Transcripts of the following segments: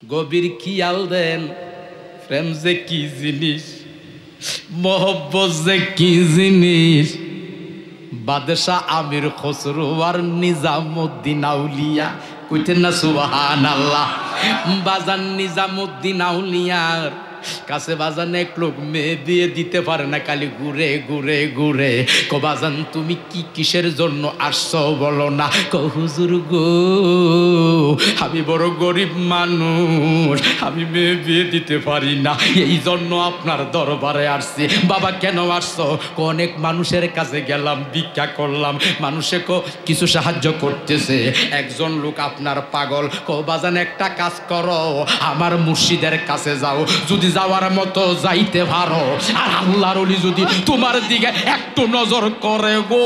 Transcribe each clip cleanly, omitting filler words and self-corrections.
গভীর খেয়াল দেন, প্রেম যে কি জিনিস, মোহব্বত যে কি জিনিস। বাদশাহ আমির খসরু আর নিজামুদ্দিন আউলিয়া, কইতেন না সুবহানাল্লাহ। বাজান নিজামুদ্দিন আউলিয়ার কাছে বাজান এক লোক মেয়ে বিয়ে দিতে পারে না, খালি ঘুরে ঘুরে ঘুরে। কো বাজান তুমি কি কিসের জন্য আসছো বলো না। কো হুজুর গো, আমি বড় গরিব মানুষ, আমি মেয়ে বিয়ে দিতে পারি না, এই জন্য আপনার দরবারে আসছি। বাবা কেন আসছো? অনেক মানুষের কাছে গেলাম, ভিক্ষা করলাম, মানুষে কিছু সাহায্য করতেছে। একজন লোক আপনার পাগল। কো বাজান একটা কাজ করো, আমার মুর্শিদের কাছে যাও, যদি যাওয়ার মতো যাইতে পারো, আর আল্লাহর ওলি যদি তোমার দিকে একটু নজর করে গো,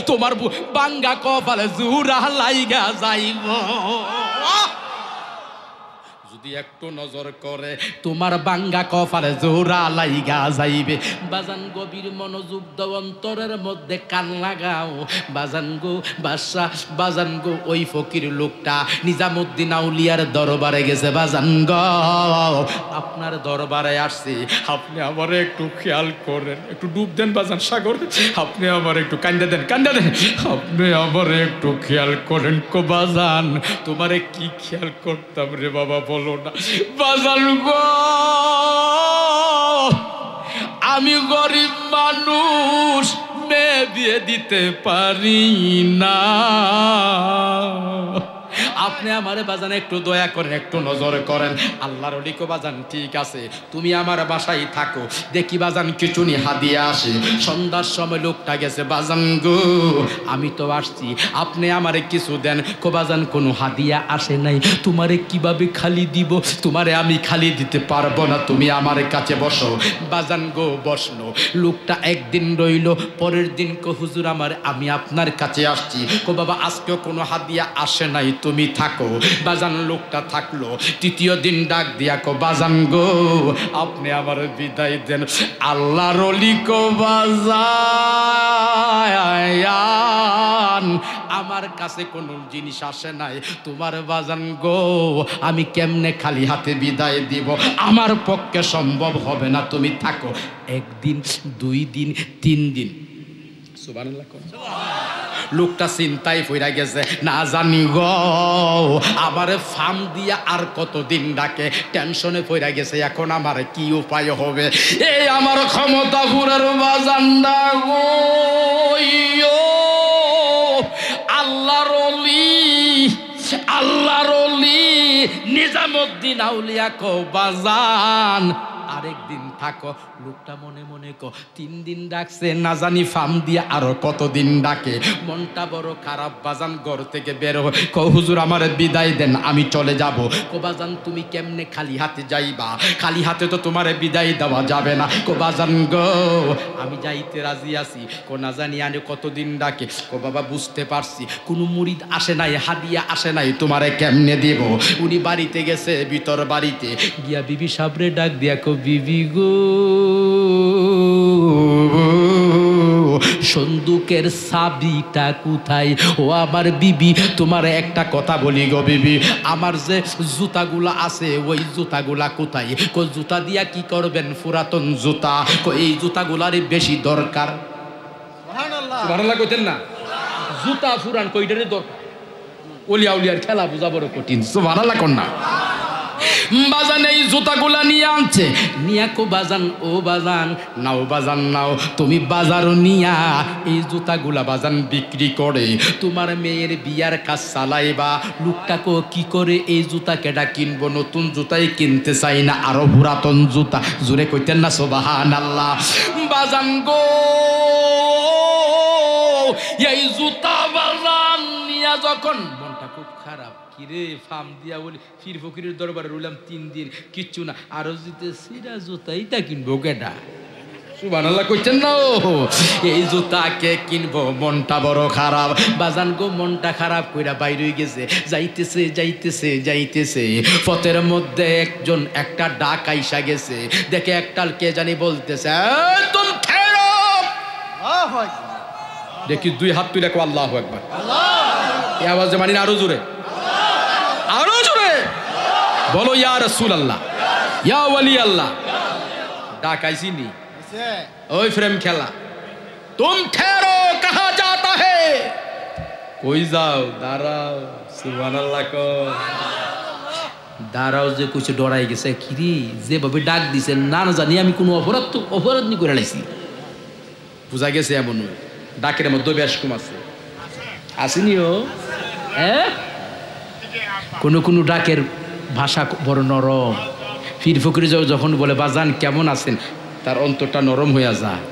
তোমার বাঙ্গা কপালে জুরা লাইগা যাইব। যদি একটু নজর করে তোমার বাঙ্গা কপালে জোড়া লাইগা যাইবে। বাজান গভীর মনোযোগ দাও, অন্তরের মধ্যে কান লাগাও। বাজান গো বাদশা, বাজান গো ওই ফকির লোকটা নিজামুদ্দিন আউলিয়ার দরবারে গেছে। বাজান গো আপনার দরবারে আসছি, আপনি আমার একটু খেয়াল করেন, একটু ডুব দেন বাজান সাগরে, আপনি আমার একটু কান্দা দেন, কান্দা দেন, আপনি আমার একটু খেয়াল করেন। কো বাজান তোমারে কি খেয়াল করতাম রে বাবা, বলো না। বাজান গো আমি গরিব মানুষ, মেয়ে বিয়ে দিতে পারি না, আপনি আমারে বাজান একটু দয়া করেন, একটু নজর করেন। আল্লাহর ওলি কো বাজান ঠিক আছে, তুমি আমার বাসায় থাকো, দেখি বাজান কিছু নি হাদিয়া আসে। সন্ধ্যার সময় লোকটা গেছে। বাজান গো আমি তো আসছি, আপনি আমারে কিছু দেন। কো বাজান কোনো হাদিয়া আসে নাই, তোমারে কিভাবে খালি দিব, তোমারে আমি খালি দিতে পারবো না, তুমি আমার কাছে বসো। বাজান গো বসলো। লোকটা একদিন রইল, পরের দিন কো হুজুর আমি আপনার কাছে আসছি। কো বাবা আজকেও কোনো হাদিয়া আসে নাই, তুমি থাকো। বাজান লোকটা থাকলো। তৃতীয় দিন ডাক দিয়া কো বাজান গো আপনি আমার বিদায় দেন। আল্লাহর ওলি কো বাজান আমার কাছে কোনো জিনিস আসে নাই, তোমার বাজান গো আমি কেমনে খালি হাতে বিদায় দিব, আমার পক্ষে সম্ভব হবে না, তুমি থাকো। একদিন, দুই দিন, তিন দিন, সুবহানাল্লাহ। লোকটা চিন্তায় পইরা গেছে, না জানি গো আমারে ফার্ম দিয়া আর কতদিন ডাকে, টেনশনে পইরা গেছে, এখন আমার কি উপায় হবে। এই আমার ক্ষমতা পুরের বাজানডা গো, আল্লাহর ওলি, আল্লাহর ওলি নিজামুদ্দিন আউলিয়া কো বাজান আরেকদিন থাকো। লোকটা মনে মনে কো 3 দিন ডাকছে, না জানি ফার্ম দিয়া আরো কতদিন ডাকে। মনটা বড় খারাপ। বাজান ঘর থেকে বের হয়, কো হুজুর আমার বিদায় দেন, আমি চলে যাব। কো বাজান তুমি কেমনে খালি হাতে যাইবা, খালি হাতে তো তোমার বিদায় দেওয়া যাবে না। কো বাজান গো আমি যাইতে রাজি আছি। কো না জানি আনে কতদিন ডাকে। কো বাবা বুঝতে পারছি, কোনো মুরিদ আসে নাই, হাদিয়া আসে নাই, তোমারে কেমনে দেব। উনি বাড়িতে গেছে, ভিতর বাড়িতে গিয়া বিবি সাবরে ডাক দিয়া কো বিবি গো সন্দুকের চাবিটা কোথায়? ও আমার বিবি তোমার একটা কথা বলি গো বিবি, আমার যে জুতাগুলা আছে ওই জুতাগুলা কোথায়? কো জুতা দিয়া কি করবেন, পুরাতন জুতা, কো এই জুতাগুলারই বেশি দরকার। সুবহানাল্লাহ কইতেন না, জুতা পুরান কইটারই দরকার। ওলিয়া উলিয়ার খেলা বোঝা বড় কঠিন। সুবহানাল্লাহ কোন না। বাজান এই জুতাগুলা নিয়ে আনছে, নিয়া কো বাজান ও বাজান নাও, বাজান নাও, তুমি বাজার নিয়া এই জুতাগুলা বাজান বিক্রি করে তোমার মেয়ের বিয়ার কাজ চালাইবা। লোকটা কো কি করে এই জুতা কেডা কিনবো, নতুন জুতাই কিনতে চাই না, আরো পুরাতন জুতা। জোরে কইতেন না সুবহানাল্লাহ। বাজান গো এই জুতা বাজান নিয়া যখন মনটা খুব খারাপ, কিরে ফার্ম দিয়া বলি ফির ফকিরের দরবারে রইলাম 3 দিন, কিচ্ছু না, আরো যদি সিরা জুতাইটা কিনবো কেডা। সুবহানাল্লাহ কইছেন না, এই জুতা কে কিনবো, মনটা বড় খারাপ। বাজান গো মনটা খারাপ কইরা বাইরে গেছে, যাইতেছে যাইতেছে যাইতেছে, পথের মধ্যে একজন একটা ডাক আইসা গেছে, দেখে একটা কে জানি বলতেছে তুমি খেরো। দেখি 2 হাত তুলে কো আল্লাহু আকবার, এই আওয়াজে মানি না আরো জোরে। বলো ইয়া রাসূলুল্লাহ, ইয়া ওয়ালি আল্লাহ। ডাকাইছি নি ওই প্রেম খেলা। তুম ঠেরো কাহা যাতা হে, কই যাও, দাঁড়াও। সুবহানাল্লাহ কো দাঁড়াও যে কইছে ডরাই গেছে। কিরে যেভাবে ডাক দিছে না না জানি আমি কোনো অপরাধ নি করে লাইছি, বুঝা গেছে এমন ডাকের মধ্যে বেশ কম আছে, আসেনি ও। হ্যাঁ, কোনো ডাকের ভাষা বড় নরম। পীর ফকির যখন বলে বাজান কেমন আছেন, তার অন্তরটা নরম হইয়া যায়,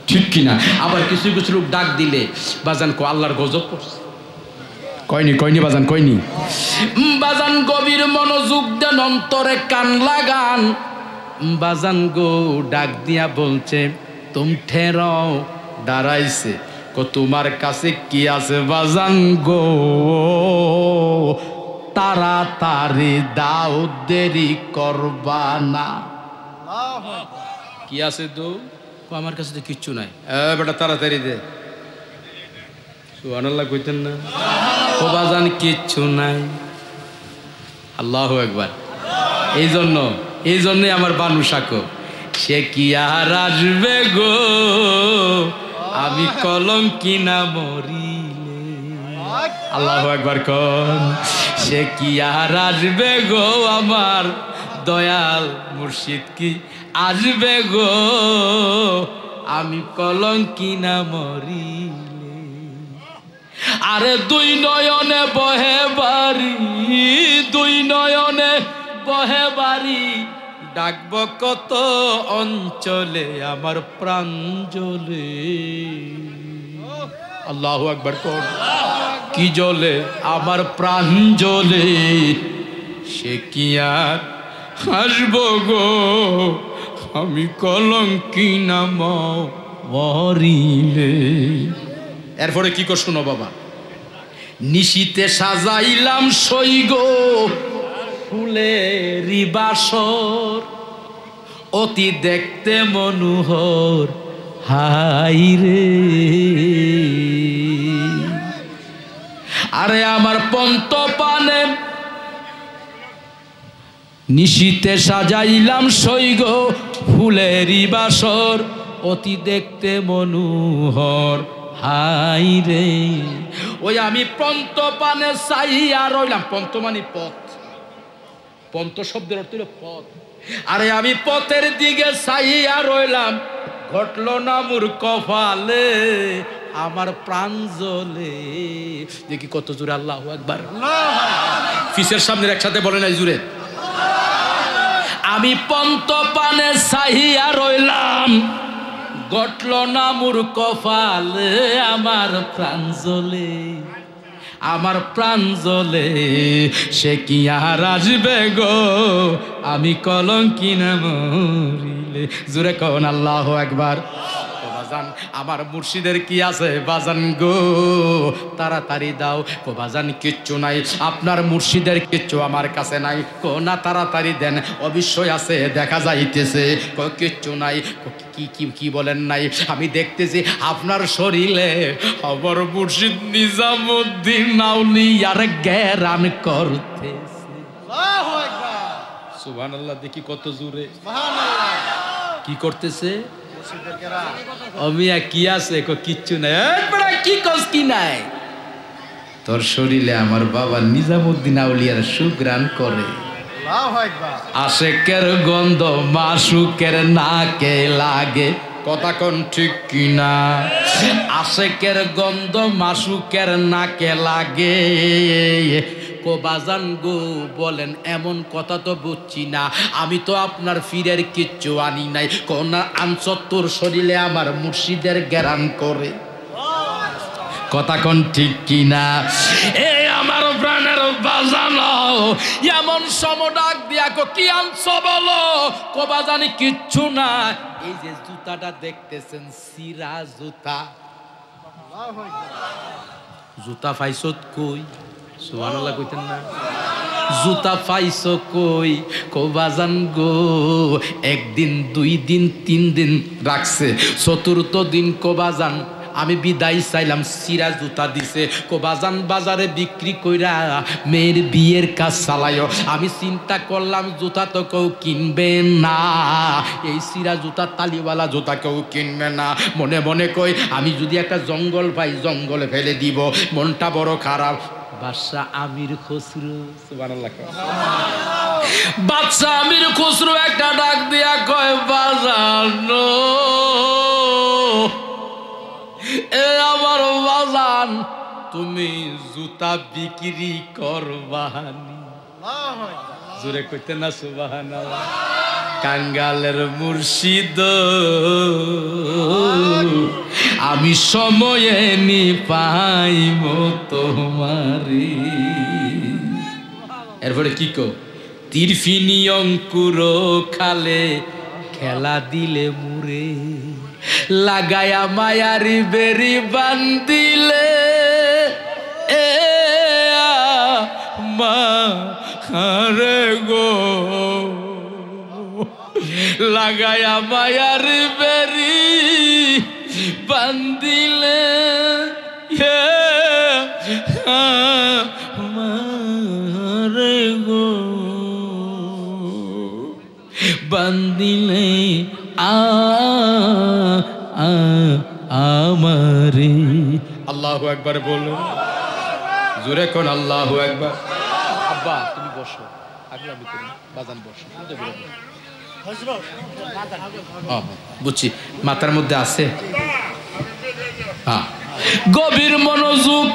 ঠিক কিনা? আবার কিছু কিছু লোক ডাক দিলে বাজান কো আল্লাহর গজব পড়ছে, কয়নি বাজান, কয়নি বাজান। গভীর মনোযোগ দেন, অন্তরে কান লাগান। বাজান গো ডাক দিয়া বলছে তুম ঠেরাও, দাঁড়াইছে কো তোমার কাছে কি আছে বাজান গো, তাড়াতাড়ি দাও, দেরি করবা না। কি আছে তো? আমার কাছে তো কিচ্ছু নাই। বেটা তাড়াতাড়ি দে। সুবহানাল্লাহ কইতেন না? ও বাজান কিচ্ছু নাই। আল্লাহু আকবার। এই জন্যে আমার বানু সাকো, সে কি আর আসবে গো, আমি কলঙ্কি না মরিলে। আল্লাহু আকবার কোন। সে কি আর আসবে গো, আমার দয়াল মুর্শিদ কি আসবে গো, আমি কলঙ্কি না মরিলে। আরে দুই নয়নে বহে বাড়ি, দুই নয়নে বহে বাড়ি, ডাকব কত অঞ্চলে আমার প্রাণ জ্বলে। আল্লাহু আকবার কোন। কি জ্বলে? আমার প্রাণ জ্বলে। সে কি আর আসবো গো, আমি কলঙ্কি না মরিলে। এরপরে কি কর শোনো বাবা। নিশীতে সাজাইলাম সৈগ ফুলেরি বাসর, অতি দেখতে মনোহর হাই রে। আরে আমার পন্ত পানে নিশীতে সাজাইলাম সৈগ ফুলেরি বাসর, অতি দেখতে মনোহর হাই রে। ওই আমি পন্ত পানে চাইয়া রইলাম। পন্ত মানে পথ, পন্ত শব্দের অর্থ হলো পথ। আরে আমি পথের দিকে চাইয়া রইলাম, ঘটল না মোর কপালে আমার প্রাণ জ্বলে। দেখি কত জোরে আল্লাহু আকবার। ফিসের সামনে একসাথে বলে নাই জুড়ে। আমি পন্ত পানে চাইয়া রইলাম, ঘটল না মোর কপালে আমার প্রাণ জ্বলে, আমার প্রাণ জ্বলে। সে কি আর আসবে গো, আমি কলঙ্কি না মরিলে। জোরে কোন আল্লাহু আকবার। বাজান আমার মুর্শিদের কি আছে বাজান গো, তাড়াতাড়ি দাও। ও বাজান কিচ্ছু নাই, আপনার মুর্শিদের কিচ্ছু আমার কাছে নাই। কো না তাড়াতাড়ি দেন, অবশ্যই আছে, দেখা যাইতেছে। কিচ্ছু নাই। কি কি কি বলেন নাই? আমি দেখতেছি আপনার শরীরে আমার মুর্শিদ নিজামুদ্দিন আউলিয়ার জ্ঞান করতেছে। সুবহানাল্লাহ। দেখি কত জোরে কি করতেছে। কি আছে? কিচ্ছু নাই। কি কস কি নাই? তোর শরীরে আমার বাবা নিজামুদ্দিন আউলিয়ার সুগ্রাণ করে। আশেকের গন্ধ মাসুকের নাকে লাগে, কথা কোন ঠিক কিনা? আশেকের গন্ধ মাসুকের নাকে লাগে। কো বাজান গো বলেন এমন কথা তো বুঝছি না, আমি তো আপনার ফিরের কিচ্ছু আনি নাই। কোন আনসত্তর শরীরে আমার মুর্শিদের জ্ঞান করে, কথা কোন ঠিক কিনা? এ আমার প্রাণের বাজানো এমন সমডাক দিয়া কো কি আনছো বলো? কো বাজানি কিচ্ছু না, এই যে জুতাটা দেখতেছেন সিরা জুতা। জুতা পাইছত কই? সুবহানাল্লাহ কইতেন না? জুতা পাইছো কই? কো বাজান গো একদিন দুই দিন তিন দিন রাখছে, চতুর্থ দিন কো বাজান আমি বিদায় চাইলাম, সিরা জুতা দিছে। কো বাজান বাজারে বিক্রি কইরা মেয়ের বিয়ের কাজ চালাইও। আমি চিন্তা করলাম জুতা তো কেউ কিনবে না, এই সিরা জুতা তালিওয়ালা জুতা কেউ কিনবে না। মনে মনে কই আমি যদি একটা জঙ্গল পাই জঙ্গলে ফেলে দিব। মনটা বড় খারাপ। বাদশা আমির খসরু, সুবহানাল্লাহ, বাদশা আমির খসরু একটা ডাক দিয়া কয় বাজানো, এ আমার বাজান তুমি জুতা বিক্রি করবানি? জোরে কইতে না সুবহানাল্লাহ। কাঙ্গালের মুর্শিদ আমি সময়ে নি পাইব তোমারি। এরপরে কি কো, তীরফিনি অঙ্কুর খালে খেলা দিলে মুরে, লাগায়া মায়ারি বেরি বান্দিলে এ মারে গো, লাগায়া মায়ার বেরি বান্দিলে মারে গো, বান্দিলে আমারে। আল্লাহু আকবার বলো, জোরে কোন আল্লাহু আকবার। আব্বা তুমি বসো, আগে আমি করি, বাজান বসো। বুঝছি, মাথার মধ্যে আছে। হ্যাঁ, গভীর মনোযোগ।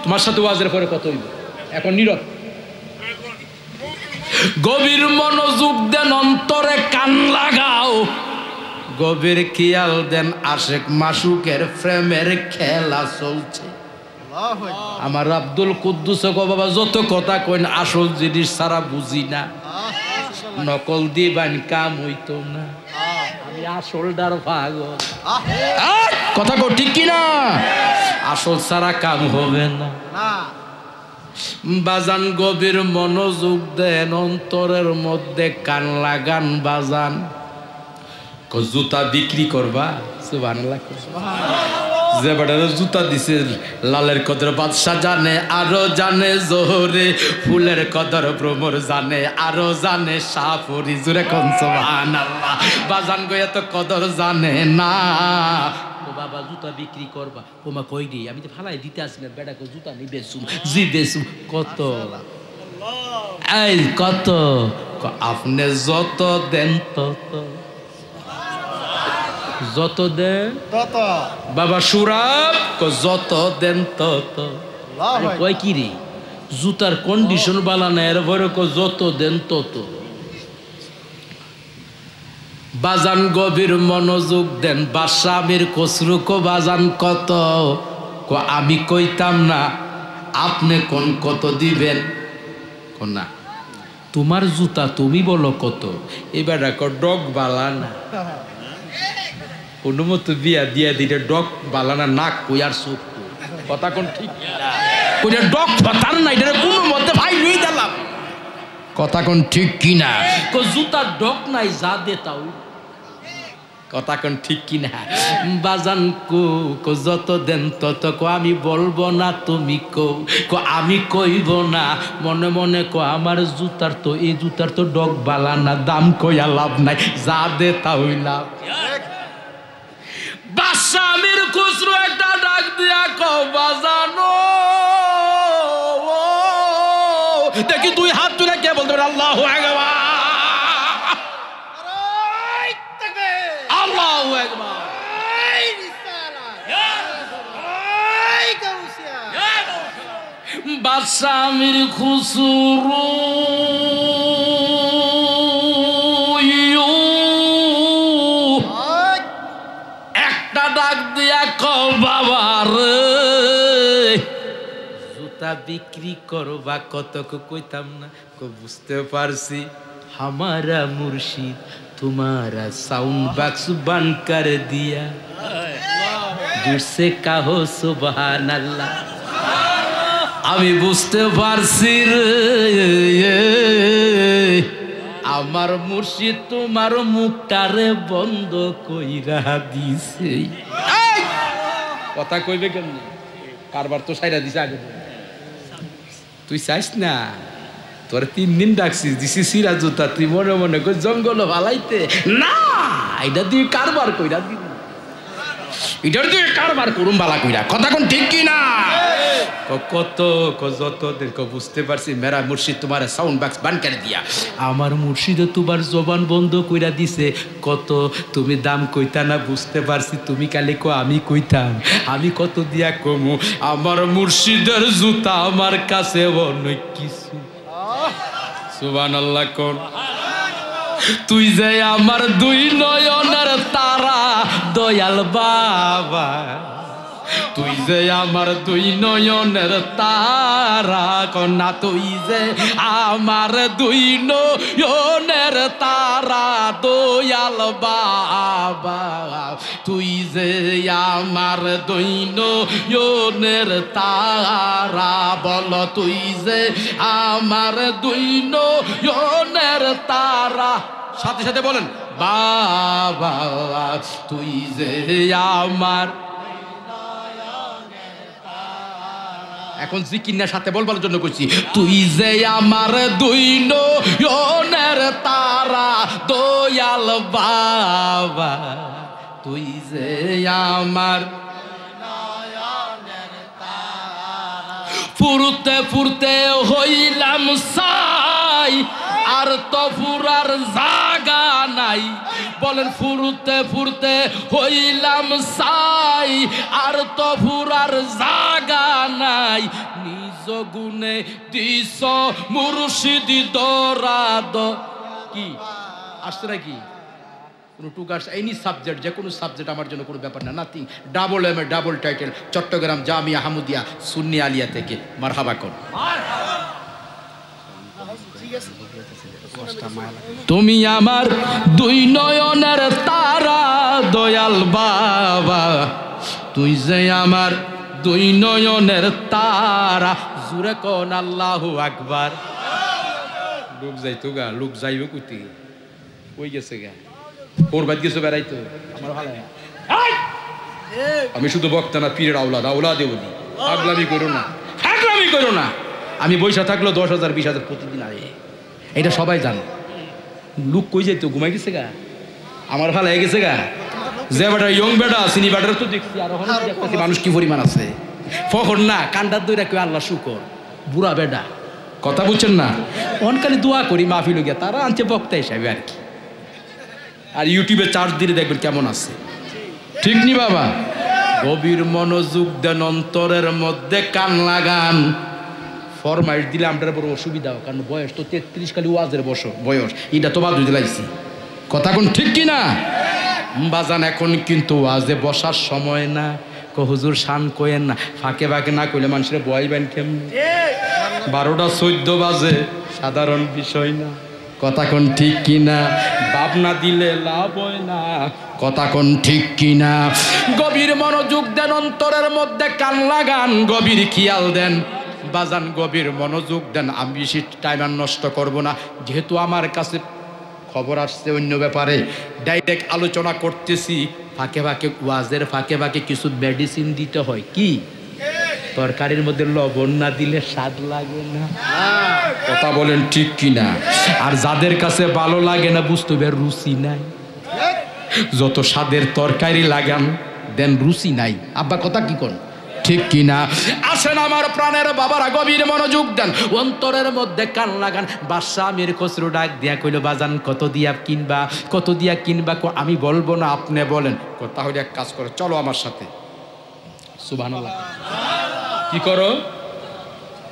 তোমার সাথে ওয়াজের পরে কত হইব, এখন নীরব। গভীর মনোযোগ দেন, অন্তরে কান লাগাও, গভীর খেয়াল দেন। আশেক মাসুকের প্রেমের খেলা চলছে। আমার আব্দুল কুদ্দুস বাবা যত কথা কইন আসল জিনিস সারা বুঝি না, নকল দিবান কাম হইতো না, আমি আসলটার পাগল। কথা কো ঠিক কিনা? আসল সারা কাম হবে না। বাজান গভীর মনোযোগ দেন, অন্তরের মধ্যে কান লাগান। বাজান জুতা বিক্রি করবা? সুবহানাল্লাহ। যে বেটারে জুতা দিছে লালের কদর বাদশা জানে, আরো জানে জোহরে, ফুলের কদর ভ্রমর জানে, আরো জানে সাফরি। জোরে কোন সুবহানাল্লাহ। বাজান গো এত কদর জানে না। ও বাবা জুতা বিক্রি করবা? ওমা কই রে, আমি তো ফালাই দিতে আসি না, বেটা কো জুতা নি বেচুম, জি বেচুম। কত? এই কত? আপনি যত দেন তত, যত দেন তত। বাবা সুরাব যত দেন তত। কয় কি রে, জুতার কন্ডিশন বালা না, এর ভরে যত দেন তত। বাজান গভীর মনোযোগ দেন। বাদশা আমির খসরু কো বাজান কত? আমি কইতাম না, আপনি কোন কত দিবেন? না, তোমার জুতা তুমি বলো কত। এবার ডগ বালা না, অনুমতি বিয়া দিয়া দিলে ডক বালানা নাক কই আর চোখ। কথা কোন ঠিক কইরা ডক ফাতার না, এটা কোনো মতে ভাই লই দিলাম। কথা কোন ঠিক কিনা? কো জুতার ডক নাই, যা দে তাও। কথা কোন ঠিক কিনা? বাজান কো যত দেন তত। কো আমি বলবো না, তুমি কো আমি কইব না। মনে মনে কো আমার জুতার তো, এই জুতার তো ডক বালানা, দাম কইয়া লাভ নাই, যা দে তাই লাভ। বাদশা আমির খসরু একটা ডাক দিয়া কও বাজানো, দেখি দুই হাত তুলে কে বলতে পারে আল্লাহু আকবার, আল্লাহু আকবার। বাদশা আমির খসরু ডাক দিয়া কও বাবা রে, জুতা বিক্রি করবা কত? কইতাম না। বুঝতে পারছি, हमारा मुर्शिद तुम्हारा साउंड बॉक्स बंद कर दिया, दूर से कहो सुबहान अल्लाह। আমি বুঝতে পারছি রে, আমার মুর্শিদ তোমার মুখটারে বন্ধ কইরা দিছে। কথা কইবে কেমনি কারবার তো সাইরা দিছে আগে তুই চাইস না তোর 3 দিন ডাকছিস দিছি সিরা জুতা তুই মনে মনে কই জঙ্গল ভালাইতে না এটা দিয়ে কারবার কইরা দিবি এটার দিয়ে কারবার করুম বালা কইরা কথা কোন ঠিক কি না কত যত দেখো বুঝতে পারছি মেরা মুর্শিদ তোমার সাউন্ড বক্স বান করে দিয়া আমার মুর্শিদে তোমার জবান বন্ধ কইরা দিছে কত তুমি দাম কইতা না বুঝতে পারছি তুমি কালে কো আমি কইতাম আমি কত দিয়া কমু আমার মুর্শিদের জুতা আমার কাছে অনেক কিছু সুবহানাল্লাহ কোন তুই যে আমার 2 নয়নের তারা দয়াল বাবা তুই যে আমার 2 নয়নের তারা কন্যা তুই যে আমার 2 নয়নের তারা দয়াল বাবা তুই যে আমার 2 নয়নের তারা বল তুই যে আমার 2 নয়নের তারা সাথে সাথে বলেন বাবা তুই যে আমার এখন জিকির সাথে বলবার জন্য কইছি তুই যে আমার 2 নয়নের তারা দয়াল বাবা তুই যে আমার নয়নের তারা ফুরতে ফুরতে হইলাম সাই আর তো ফুরার জায়গা নাই বলেন ফুরতে ফুরতে হইলাম সাই আর তো ফুরার জায়গা নাই নিজ গুণে দিস মুর্শিদি দরাদ কি আসছে নাকি কোনো টুকার্স এনি সাবজেক্ট যে কোনো সাবজেক্ট আমার জন্য কোনো ব্যাপার না nothing double M A double title Chattogram Jamia Hamudia Sunni Alia থেকে মারহাবা কর তুমি আমার 2 নয়নের তারা দয়াল বাবা তুই যে আমার 2 নয়নের তারা জুরে কোন আল্লাহু আকবার লোক যাইতো গা লোক যাইবে কইতে কই গেছে গা কোরবাত গেছে বেড়াইতো আমার ভালো আমি শুধু বক্তা না পীরের আওলাদে বলি পাগলামি করো না আমি বৈশা থাকলো 10,000 20,000 প্রতিদিন আয় এটা সবাই জানে লোক কই যাইতো ঘুমাই গেছে গা আমার ভালো হয়ে গেছে গা যে বেটা ইয়ং বেটা সিনি বেটার তো দেখছি আর দেখতেছি মানুষ কি পরিমাণ আছে ফখর না কান্ডার দইরা কেউ আল্লাহ শুকর বুড়া বেটা কথা বুঝছেন না অনকালে দোয়া করি মাহফিল গিয়া তারা আনছে বক্তা হিসাবে আর কি আর ইউটিউবে চার্জ দিলে দেখবেন কেমন আছে ঠিক নি বাবা গভীর মনোযোগ দেন অন্তরের মধ্যে কান লাগান ফরমাইশ দিলে আমার বড় অসুবিধা কারণ বয়স তো 33 খালি ওয়াজের বয়স এটা তো বাদ দিলাইছি কথা কোন ঠিক কি না বাজান এখন কিন্তু ওয়াজে বসার সময় না হুজুর শান কইেন না ফাঁকে ফাঁকে না কইলে মানুষের বয়াইবেন কেমন 12টা 14 বাজে সাধারণ বিষয় না কথা কোন ঠিক কি না বাপ না দিলে লাভ হয় না কথা কোন ঠিক কি না গভীর মনোযোগ দেন অন্তরের মধ্যে কান লাগান গভীর খেয়াল দেন বাজান গভীর মনোযোগ দেন আমি বেশি টাইম আর নষ্ট করব না যেহেতু আমার কাছে খবর আসছে অন্য ব্যাপারে ডাইরেক্ট আলোচনা করতেছি ফাঁকে ফাঁকে ওয়াজের ফাঁকে ফাঁকে কিছু মেডিসিন দিতে হয় কি তরকারির মধ্যে লবণ না দিলে স্বাদ লাগে না কথা বলেন ঠিক কিনা আর যাদের কাছে ভালো লাগে না বুঝতে হবে রুচি নাই যত স্বাদের তরকারি লাগান দেন রুচি নাই আব্বা কথা কি কোন ঠিক কিনা আসেন আমার প্রাণের বাবারা গভীর মনোযোগ দেন অন্তরের মধ্যে কান লাগান বাদশা আমির খসরু ডাক দিয়া কইল বাজান কত দিয়া কিনবা আমি বলবো না আপনি বলেন তাহলে এক কাজ করো চলো আমার সাথে সুবহানাল্লাহ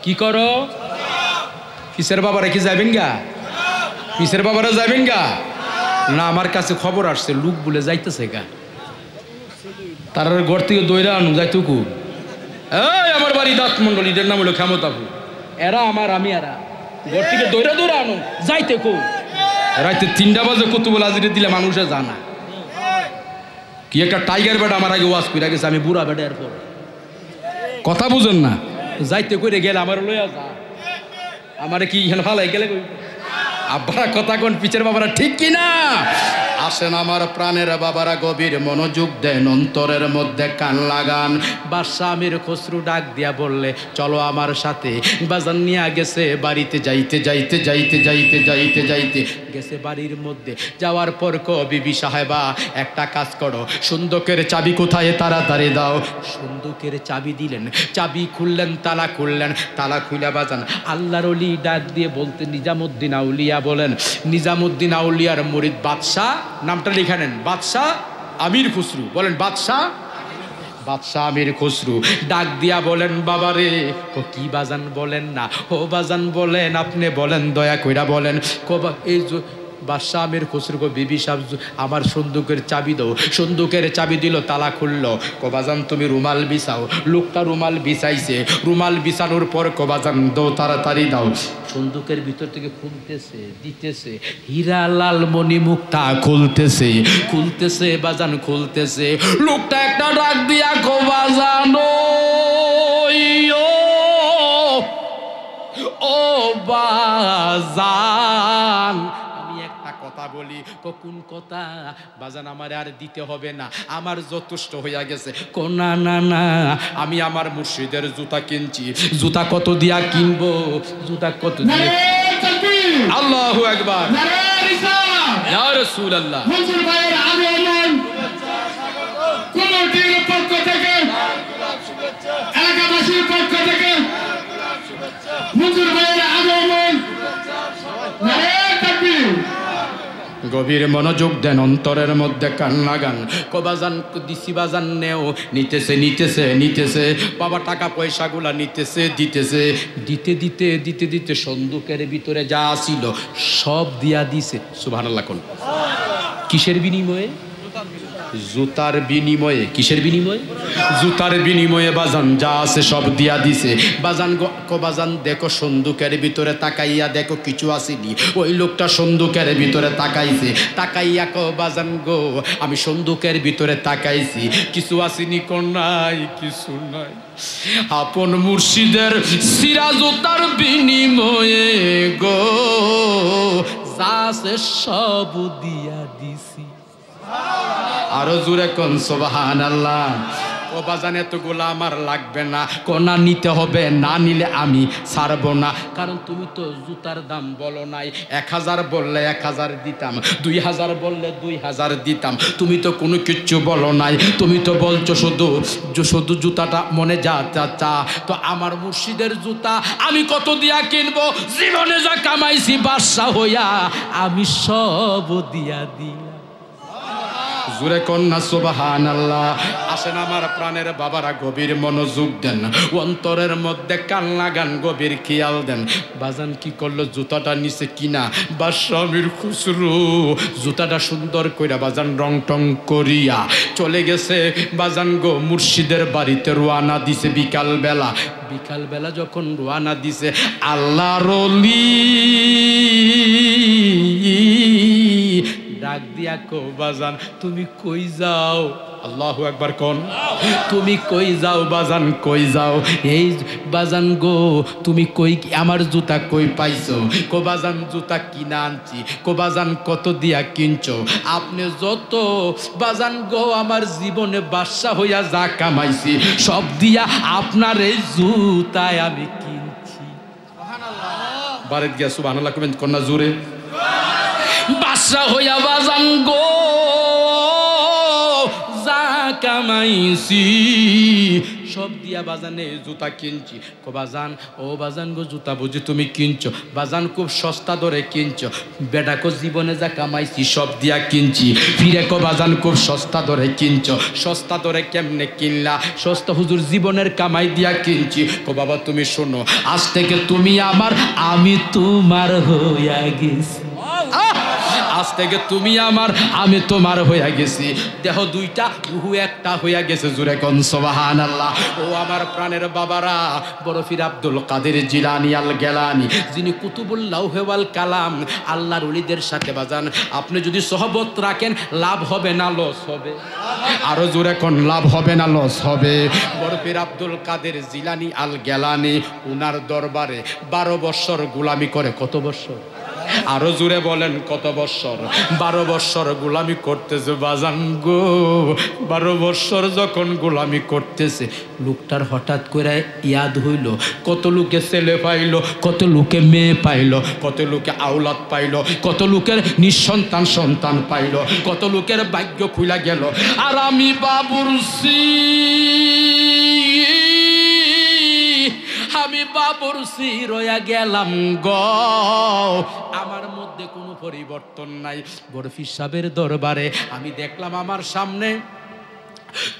কি করো কিসের বাবারা কি যাবেন গা কিসের বাবারা যাবেন গা না আমার কাছে খবর আসছে লোক বলে যাইতেছে গা তার ঘর থেকে দইরা আনু যাইতো কু এই আমার বাড়ি দাঁত মন্ডলীদের নাম হলো ক্ষমতাপু এরা আমার আমি এরা ঘর থেকে দইরা আনু যাইতে কু রাইতে 3টা বাজে কুতুবুল হাজিরে দিলে মানুষে জানা কি একটা টাইগার বেটা আমার আগে ওয়াজ কইরা গেছে আমি বুড়া বেটা এরপর কথা বুঝেন না যাইতে কইরে গেলে আমার লইয়া যা আমারে কি এখানে ফালাই গেলে আব্বারা কথা কোন পিছের বাবারা ঠিক কি না আসেন আমার প্রাণের বাবারা, গভীর মনোযোগ দেন, অন্তরের মধ্যে কান লাগান। বাদশা আমির খসরু ডাক দিয়া বললে, চলো আমার সাথে। বাজান নিয়ে গেছে বাড়িতে, যাইতে যাইতে যাইতে যাইতে যাইতে যাইতে গেছে বাড়ির মধ্যে। যাওয়ার পর বিবি সাহেবা, একটা কাজ করো, সন্দুকের চাবি কোথায়, তাড়াতাড়ি দাও। সন্দুকের চাবি দিলেন, চাবি খুললেন, তালা খুললেন, তালা খুলে বাজান আল্লাহর ওলি ডাক দিয়ে বলতে, নিজামুদ্দিন আউলিয়া বলেন, নিজামুদ্দিন আউলিয়ার মুরিদ বাদশা, নামটা লিখে নেন, বাদশা আমির খসরু, বলেন বাদশা, বাদশা আমির খসরু ডাক দিয়া বলেন, বাবারে। কি বাজান বলেন না? ও বাজান বলেন, আপনি বলেন, দয়া কইরা বলেন। এই বাদশা আমির খসরু বিবি সাহেব, আমার সন্দুকের চাবি দাও। সন্দুকের চাবি দিল, তালা খুললো। বাজান তুমি রুমাল বিছাও। লোকটা রুমাল বিছাইছে, রুমাল বিছানোর পর বাজান দাও, তাড়াতাড়ি দাও। সন্দুকের ভিতর থেকে খুলতেছে, দিতেছে, হীরা লাল মণি মুক্তা খুলতেছে, খুলতেছে বাজান, খুলতেছে। লোকটা একটা ডাক দিয়া বাজান, ও বাজান, কথা বলি। কোন কথা? বাজান আমার আর দিতে হবে না, আমার যথেষ্ট হইয়া গেছে। না না না, আমি আমার মুর্শিদের জুতা কিনছি। জুতা কত দিয়া কিনবো? জুতা কত দিয়ে? আল্লাহু আকবার, ইয়া রাসূলুল্লাহ। এলাকাবাসীর পক্ষ থেকে গভীর মনোযোগ দেন, অন্তরের মধ্যে কান লাগান। বাজান দিছি, বাজান নেও, নিতেছে নিতেছে নিতেছে। বাবা টাকা পয়সাগুলা নিতেছে, দিতেছে, দিতে দিতে দিতে দিতে সন্দুকের ভিতরে যা আসিল সব দিয়া দিছে। সুবহানাল্লাহ। কোন কিসের বিনিময়ে? জুতার বিনিময়ে। কিসের বিনিময়ে? জুতার বিনিময়ে বাজান যা আছে সব দিয়া দিছে। বাজান বাজান দেখো, সন্দুকের ভিতরে তাকাইয়া দেখো কিছু আসেনি। ওই লোকটা সন্দুকের ভিতরে তাকাইছে, তাকাইয়া বাজান গো, আমি সন্দুকের ভিতরে তাকাইছি, কিছু আসেনি। নাই, কিছু নাই। আপন মুর্শিদের সিরা জুতার বিনিময়ে গো, যা আছে সব দিয়া দিছি। আরো জোরে কোন সুবহানাল্লাহ। ও বাজান এতগুলো আমার লাগবে না, কোনা নিতে হবে, না নিলে আমি ছাড়বো না। কারণ তুমি তো জুতার দাম বলো নাই, 1000 বললে 1000 দিতাম, 2000 বললে 2000 দিতাম। তুমি তো কোনো কিচ্ছু বলো নাই, তুমি তো বলছো শুধু শুধু জুতাটা মনে যা চা। তো আমার মুর্শিদের জুতা আমি কত দিয়া কিনবো? জীবনে যা কামাইছি বাদশা হইয়া আমি সব দিয়া দিলাম। জোরে কন্যা সুবহানাল্লাহ। আসেন আমার প্রাণের বাবারা, গভীর মনোযোগ দেন, অন্তরের মধ্যে কান লাগান, গভীর খেয়াল দেন। বাজান কি করলো? জুতাটা নিচে কিনা বাদশা আমির খসরু জুতাটা সুন্দর কইরা বাজান রং টং করিয়া চলে গেছে। বাজান গো মুর্শিদের বাড়িতে রওনা দিছে বিকাল বেলা। বিকাল বেলা যখন রওনা দিছে, আল্লাহর ওলি ডাক দিয়া বাজান তুমি কই যাও? আল্লাহু আকবার কোন। তুমি কই যাও বাজান, কই যাও? এই বাজান গো তুমি কই, আমার জুতা কই পাইছো? বাজান জুতা কিনা আনছি। বাজান কত দিয়া কিনছো? আপনি যত বাজান গো আমার জীবনে বাদশা হইয়া যা কামাইছি সব দিয়া আপনার এই জুতায় আমি কিনছি। সুবহানাল্লাহ। বারেক গিয়া সুবহানাল্লাহ কমেন কন্যা জোরে। বাদশা হইয়া বাজান গো যা কামাইছি সব দিয়া বাজানে জুতা কিনছি। বাজান ও বাজান গো জুতা বুঝি তুমি কিনছো? বাজান খুব সস্তা দরে কিনছো। বেটা কো জীবনে যা কামাইছি সব দিয়া কিনছি। ফিরে বাজান খুব সস্তা দরে কিনছো। সস্তা দরে কেমনে কিনলা? সস্তা হুজুর জীবনের কামাই দিয়া কিনছি। বাবা তুমি শোনো, আজ থেকে তুমি আমার, আমি তোমার হইয়া গেছি। আজ থেকে তুমি আমার, আমি তোমার হইয়া গেছি। দেহ দুইটা, রুহু একটা হইয়া গেছে। জোরে কোন সুবহানাল্লাহ। ও আমার প্রাণের বাবারা, বড় পীর আব্দুল কাদের জিলানী আল গেলানী, যিনি কুতুবুল লাউহে ওয়াল কালাম, আল্লাহর ওলিদের সাথে বাজান আপনি যদি সহবত রাখেন লাভ হবে না লস হবে? আরো জোরে কোন লাভ হবে না লস হবে? বড় পীর আব্দুল কাদের জিলানী আল গেলানী, উনার দরবারে 12 বছর গোলামি করে। কত বছর? আরো জোরে বলেন কত বৎসর? 12 বৎসর গোলামি করতেছে বাজান গো। 12 বৎসর যখন গোলামি করতেছে, লোকটার হঠাৎ করে ইয়াদ হইল, কত লোকে ছেলে পাইল, কত লোকে মেয়ে পাইল, কত লোকে আওলাদ পাইল, কত লোকের নিঃসন্তান সন্তান পাইল, কত লোকের ভাগ্য খুইলা গেল। আর আমি বাবুরসি, আমি বাবুরসি রয়া গেলাম গো। আমার মধ্যে কোনো পরিবর্তন নাই। বরফি সাহেবের দরবারে আমি দেখলাম আমার সামনে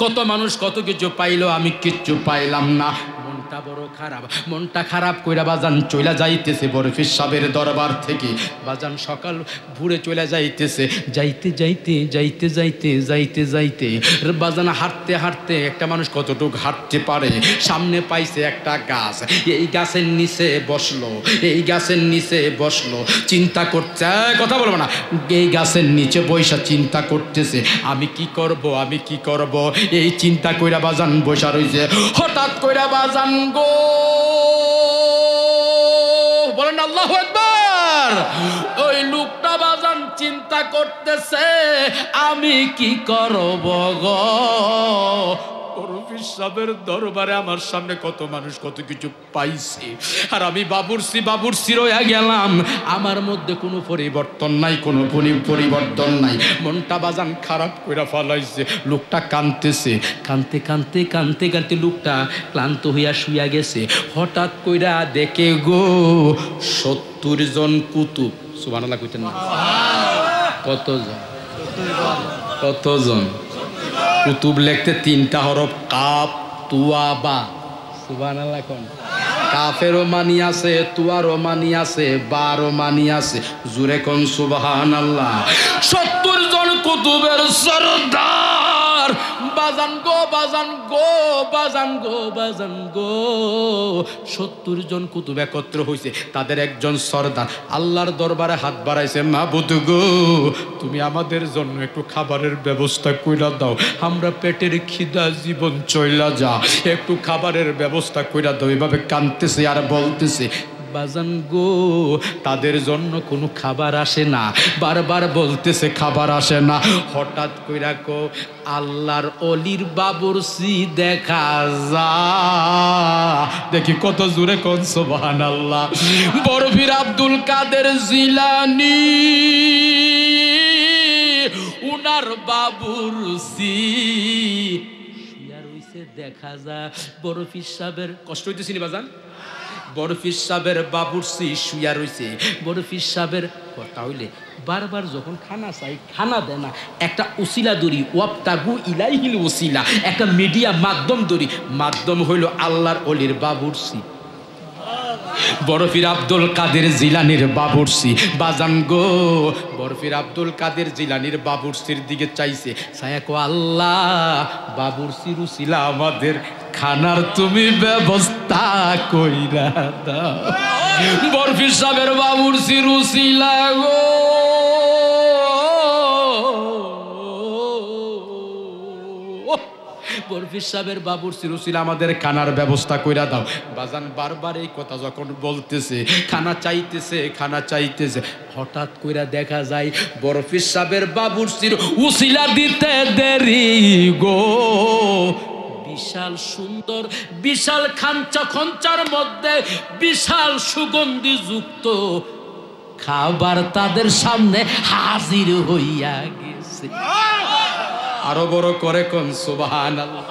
কত মানুষ কত কিছু পাইলো, আমি কিচ্ছু পাইলাম না। মনটা বড় খারাপ, মনটা খারাপ কইরা বাজান চইলা যাইতেছে বরফি সাহেবের দরবার থেকে। বাজান সকাল ভোরে চলে যাইতেছে, যাইতে যাইতে যাইতে যাইতে যাইতে যাইতে বাজান হাঁটতে হাঁটতে একটা মানুষ কতটুকু হাঁটতে পারে, সামনে পাইছে একটা গাছ, এই গাছের নিচে বসলো, এই গাছের নিচে বসলো, চিন্তা করছে, কথা বলবো না, এই গাছের নিচে বৈশা চিন্তা করতেছে আমি কি করব, আমি কি করব, এই চিন্তা কইরা বাজান বসা রইছে। হঠাৎ কইরা বাজান গো, বলেন আল্লাহু আকবার। ওই লোকটা বাজান চিন্তা করতেছে আমি কি করব গো। বরফি সাহেবের দরবারে আমার সামনে কত মানুষ কত কিছু পাইছে, আর আমি বাবুরসি বাবুরসি রয়ে গেলাম। আমার মধ্যে কোনো পরিবর্তন নাই, কোনো পরিবর্তন নাই। মনটা বাজান খারাপ কইরা ফেলাইছে। লোকটা কাঁদতেছে, কাঁদতে কাঁদতে কাঁদতে কাঁদতে লোকটা ক্লান্ত হইয়া শুইয়া গেছে। হঠাৎ কইরা দেখে গো 70 জন কুতুব, সুবহানাল্লাহ কইতেন না, কতজন, কতজন কুতুব লিখতে 3টা হরফ, কাফ তুয়া বা। সুবহানাল্লাহ কোন? কাফেরও মানি আছে, তুয়ারও মানি আছে, বারও মানি আছে, জুরে কোন সুবহানাল্লাহ। 70 জন কুতুবের সরদার বাজান গো, বাজান গো, বাজান গো, বাজান গো। 70 জন কুতুব একত্র হইছে, তাদের একজন সরদার আল্লাহর দরবারে হাত বাড়াইছে, মাবুদ গো তুমি আমাদের জন্য একটু খাবারের ব্যবস্থা কইরা দাও, আমরা পেটের খিদা জীবন চইলা যা, একটু খাবারের ব্যবস্থা কইরা দাও। এভাবে কাঁদতেছে আর বলতেছে বাজান গো তাদের জন্য কোনো খাবার আসে না, বারবার বলতেছে খাবার আসে না। হঠাৎ কইরা কো আল্লাহর অলির বাবুরসি দেখা যা, দেখি কত জোরে কোন সুবহানাল্লাহ। বরফির আব্দুল কাদের জিলানী উনার বাবুরসি দেখা যা। বরফি সাহেবের কষ্ট হইতেছি নি বাজান? বরফি সাহেবের বাবুরসি শুয়া রইছে। বরফি সাহেবের কথা হইলে বারবার যখন খানা চাই খানা দেয় না, একটা উসিলা দড়ি, ওয়াবতাগু ইলাইহিল উসিলা, একটা মিডিয়া মাধ্যম দড়ি, মাধ্যম হইল আল্লাহর ওলির বাবুরসি, বরফির আব্দুল কাদের জিলানির বাবুরসি। বাজান গো বরফির আব্দুল কাদের জিলানির বাবুরসির দিকে চাইছে, সায়াকো আল্লাহ বাবুরসির উসিলা আমাদের খানার তুমি ব্যবস্থা কইরা দাও। বরফি সাহেবের বাবুরসির উসিলা গো বরফি সাহেবের বাবুরসির উসিলা আমাদের খানার ব্যবস্থা কইরা দাও। বাজান বারবার এই কথা যখন বলতেছে, খানা চাইতেছে, খানা চাইতেছে, হঠাৎ কইরা দেখা যায় বরফি সাহেবের বাবুরসির উসিলা দিতে দেরি গো, বিশাল সুন্দর বিশাল খাঞ্চা, খঞ্চার মধ্যে বিশাল সুগন্ধি যুক্ত খাবার তাদের সামনে হাজির হইয়া গেছে। আরো বড় করে কোন সুবহানাল্লাহ।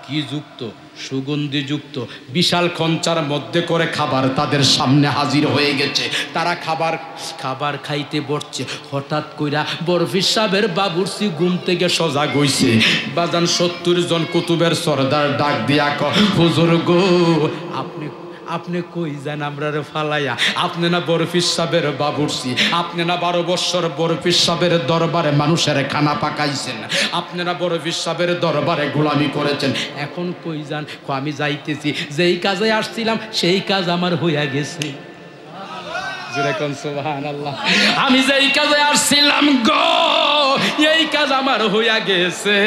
কি যুক্ত? সুগন্ধি যুক্ত বিশাল খঞ্চার মধ্যে করে খাবার তাদের সামনে হাজির হয়ে গেছে। তারা খাবার খাইতে বসছে। হঠাৎ কইরা বরফি সাহেবের বাবুরসি ঘুম থেকে সজাগ হইছে। বাজান 70 জন কুতুবের সরদার ডাক দিয়া কয় হুজুর গো আপনি কই যান আমরা ফালাইয়া? আপনি না বরফি সাহেবের বাবুরসি, আপনি না 12 বৎসর বরফি সাহেবের দরবারে মানুষের খানা পাকাইছেন, আপনি না বরফি সাহেবের দরবারে গোলামি করেছেন, এখন কই যান? আমি যাইতেছি, যেই কাজে আসছিলাম সেই কাজ আমার হইয়া গেছে। যেরকম সুবহানাল্লাহ। আমি যে এই কাজে আসছিলাম গো, এই কাজ আমার হইয়া গেছে,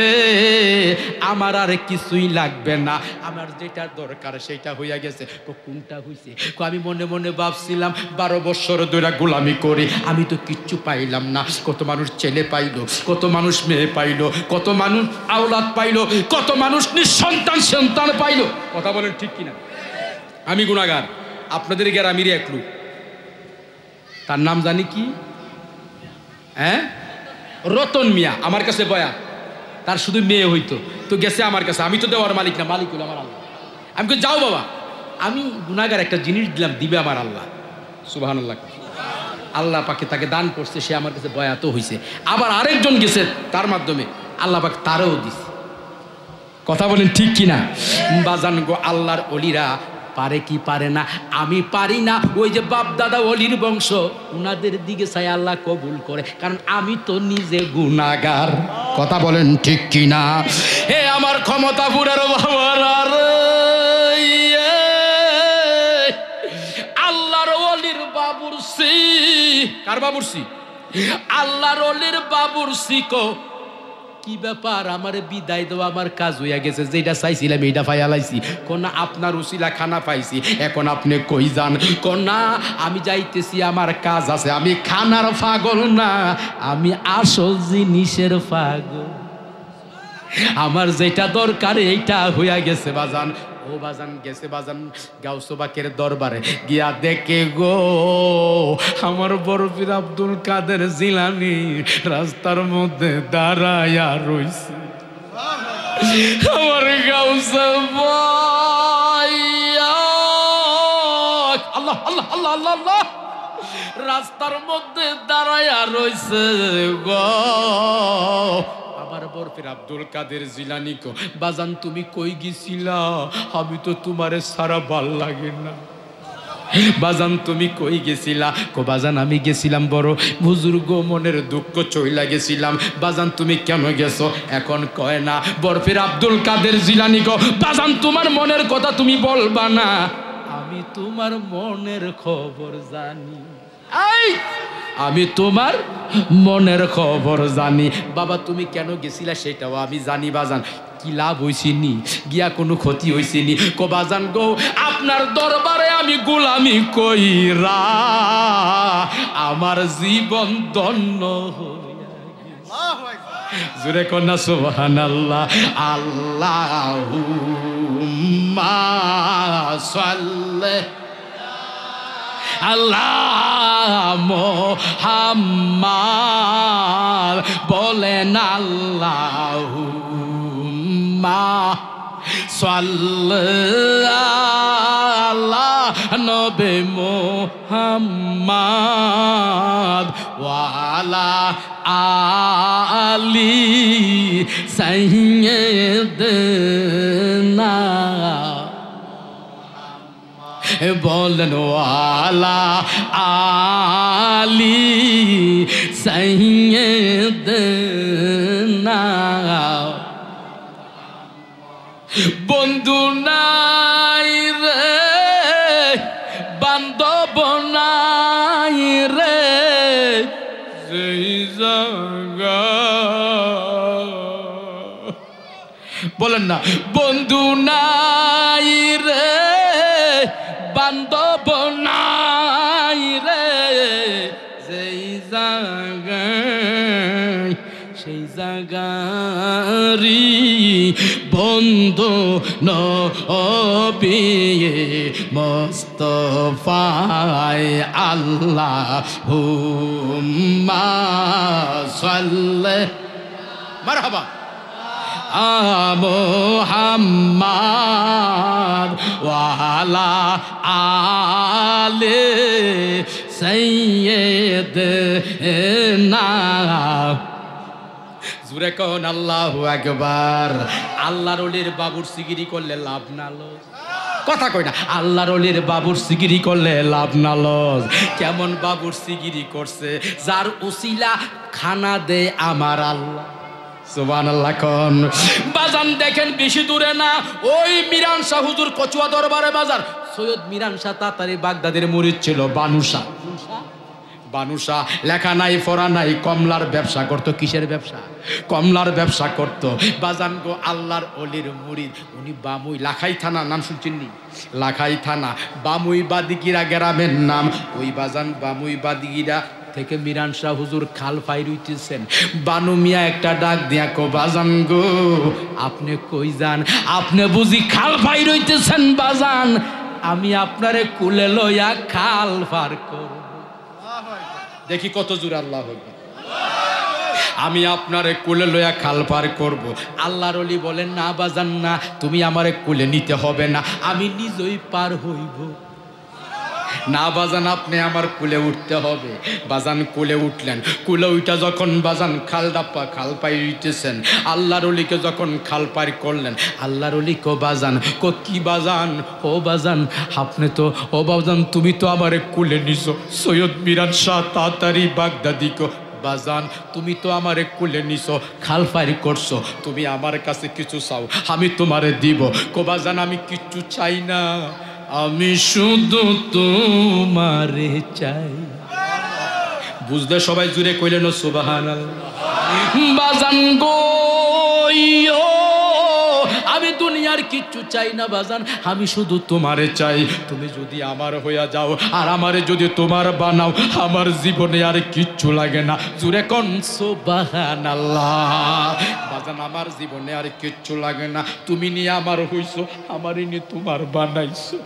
আমার আর কিছুই লাগবে না, আমার যেটা দরকার সেটা হইয়া গেছে। কোনটা হইছে? আমি মনে মনে ভাবছিলাম 12 বছর ধরে গোলামি করি, আমি তো কিচ্ছু পাইলাম না। কত মানুষ ছেলে পাইলো, কত মানুষ মেয়ে পাইলো, কত মানুষ আওলাদ পাইলো, কত মানুষ নিঃসন্তান সন্তান পাইলো। কথা বলেন ঠিক কিনা? আমি গুনাহগার, আপনাদের গ্রামেরই এক লোক, তার নাম জানি কি, হ্যাঁ, রতন মিয়া। আমার কাছে বয়া, তার শুধু মেয়ে হইতো, তো গেছে আমার কাছে। আমি তো দেওয়ার মালিক না, মালিক হলো আমার আল্লাহ। আমি তো যাও বাবা, আমি গুনাহগার, একটা জিনিস দিলাম, দিবে আমার আল্লাহ। সুবহানাল্লাহ। আল্লাহ পাকে তাকে দান করছে, সে আমার কাছে বয়াত হইছে। আবার আরেকজন গেছে, তার মাধ্যমে আল্লাহ পাক তারও দিছে। কথা বলেন ঠিক কিনা? বাজান গো, আল্লাহর ওলিরা পারে কি পারে না? আমি পারি না। ওই যে বাপ দাদা ওলির বংশ, উনাদের দিকে চাই আল্লাহ কবুল করে, কারণ আমি তো নিজে গুনাহগার। কথা বলেন ঠিক কিনা? হে আমার ক্ষমতাপুরের বাবারা রে, আল্লাহর ওলির বাবুরসি। কার বাবুরসি? আল্লাহর ওলির বাবুরসি। কো কি ব্যাপার? আমার বিদায় দেওয়া, আমার কাজ হইয়া গেছে, যেটা চাইছিলাম এইটা পাইয়ালাইছি। কোন আপনার উসিলা খানা পাইছি, এখন আপনি কই যান? কোন আমি যাইতেছি, আমার কাজ আছে। আমি খানার পাগল না, আমি আসল জিনিসের পাগল। আমার যেটা দরকার এইটা হইয়া গেছে বাজান। ও বাজান গেছে বাজান গাউসবাকের দরবারে, গিয়া দেখে গো আমার বড় পীর আব্দুল কাদের জিলানী রাস্তার মধ্যে দাঁড়ায়া রইছে। আমার গাউসে ভাই, আল্লাহ আল্লাহ আল্লাহ আল্লাহ আল্লাহ, রাস্তার মধ্যে দাঁড়ায়া রইছে গো আমার বরফির আব্দুল কাদের জিলানী। কো বাজান তুমি কই গেছিলা? আমি তো তোমারে সারা ভাল লাগে না। বাজান তুমি কই গেছিলা? কো বাজান আমি গেছিলাম বড় বুজুর্গ, মনের দুঃখ চইলা গেছিলাম। বাজান তুমি কেন গেছো? এখন কয় না। বরফির আব্দুল কাদের জিলানী কো বাজান তোমার মনের কথা তুমি বলবা না, আমি তোমার মনের খবর জানি। আমি তোমার মনের খবর জানি। বাবা তুমি কেন গেছিলা সেটাও আমি জানি বাজান। কি লাভ হইছিনি? গিয়া কোনো ক্ষতি হইছিনি? কো বাজান গো আপনার দরবারে আমি গোলামি কইরা আমার জীবন ধন্য হইয়া গেছে। জোরে কন্যা সুবহানাল্লাহ। আল্লাহুম্মা সাল্লি আল্লাহ মুহাম্মদ বলেন আল্লাহুম্মা সাল্লি আলা নবী মুহাম্মদ ওয়া আলা আলি সাইয়্যিদিনা বলেন ওয়ালা আলি সাইয়্যিদিনা। বন্ধু নাই রে, বান্ধব নাই রে, সেই জায়গা বলেন না। বন্ধু নাই রে, বান্ধব নাই রে, সেই জায়গায় সেই জায়গারি বন্ধু নবী মুস্তাফায়ে আল্লাহুম্মা সাল্লি মারহাবা মুহাম্মদ ওয়া আলা আলি সাইয়্যিদিনা। জোরে কোন আল্লাহু আকবার। আল্লাহর ওলির বাবুর সিগিরি করলে লাভ না লস? কথা কই না। আল্লাহর ওলির বাবুর সিগিরি করলে লাভ না লস? কেমন বাবুর সিগিরি করছে? যার উসিলা খানা দে আমার আল্লাহ। সুবহানাল্লাহ। কোন বাজান দেখেন বেশি দূরে না, ওই মিরান শাহ হুজুর কচুয়া দরবারে বাজার সৈয়দ মিরান শাহ তাতারি বাগদাদের মুরিদ ছিল বানুশা। বানুষা লেখা নাই পড়া নাই, কমলার ব্যবসা করতো। কিসের ব্যবসা? কমলার ব্যবসা করতো। বাজান গো আল্লাহর অলির মুরিদ, উনি বামুই, লাখাই থানা নাম শুনছেন নি? লাখাই থানা বামুই বাদিকিরা গ্রামের নাম। ওই বাজান বামুই বাদিকিরা থেকে মিরান শাহ হুজুর খাল পাই রইতেছেন। বানু মিয়া একটা ডাক দিয়া কো, বাজান গো আপনি কই যান? আপনি বুঝি খাল পাই রইতেছেন? বাজান আমি আপনারে কুলে লইয়া খাল পার করব। দেখি কত জোর আল্লাহ হইবে। আমি আপনারে কুলে লইয়া খাল পার করব। আল্লাহর ওলি বলেন, না বাজান না, তুমি আমারে কুলে নিতে হবে না, আমি নিজেই পার হইব। না বাজান, আপনি আমার কুলে উঠতে হবে। বাজান কুলে উঠলেন। কুলে উঠা যখন বাজান খাল পাই উঠতেছেন, আল্লাহর ওলিকে যখন খাল পার করলেন, আল্লাহর ওলি কো বাজান, কো কি বাজান? ও বাজান আপনি তো, ও বাজান তুমি তো আমারে কুলে নিছো। সৈয়দ মিরান শাহ তাতারি বাগদাদি কো, বাজান তুমি তো আমারে কুলে নিছো, খাল পার করছো, তুমি আমার কাছে কিছু চাও, আমি তোমারে দিব। কো বাজান আমি কিচ্ছু চাই না, আমি শুধু তোমারে চাই। বুঝলে সবাই জুড়ে কইলেন সুবহানাল্লাহ। বাজান গো আমি দুনিয়ার কিচ্ছু চাই না বাজান, আমি শুধু তোমারে চাই। তুমি যদি আমার হইয়া যাও আর আমারে যদি তোমার বানাও, আমার জীবনে আর কিচ্ছু লাগে না। জুড়ে কোন সুবহানাল্লাহ। বাজান আমার জীবনে আর কিচ্ছু লাগে না, তুমি নিয়ে আমার হইছো, আমারই নিয়ে তোমার বানাইছো।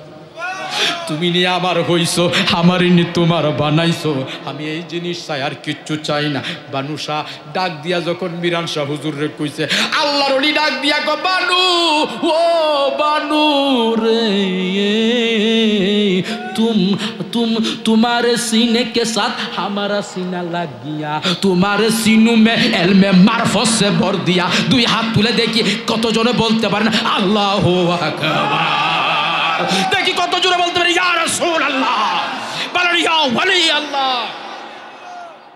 তুমি নিয়ে আমার হইছো, আমারই নিয়ে তোমার বানাইছো। আমি এই জিনিস চাই, আর কিচ্ছু চাই না। বানুষা ডাক দিয়া যখন মিরান শাহ হুজুর রে কইছে, আল্লাহর ওলি ডাক দিয়া কো, বানু ও বানু রে तुम्हारे सीने के साथ हमारा सीना लग गया, तुम्हारे सीनों में इल्मे मार्फत से भर दिया। दुई हाथ तुले देखिए कत जने बोलते पारेन আল্লাহু আকবার। দেখি কত জোরে বলতে পারি ইয়া রাসূলুল্লাহ, বলেন ইয়া ওয়ালি আল্লাহ।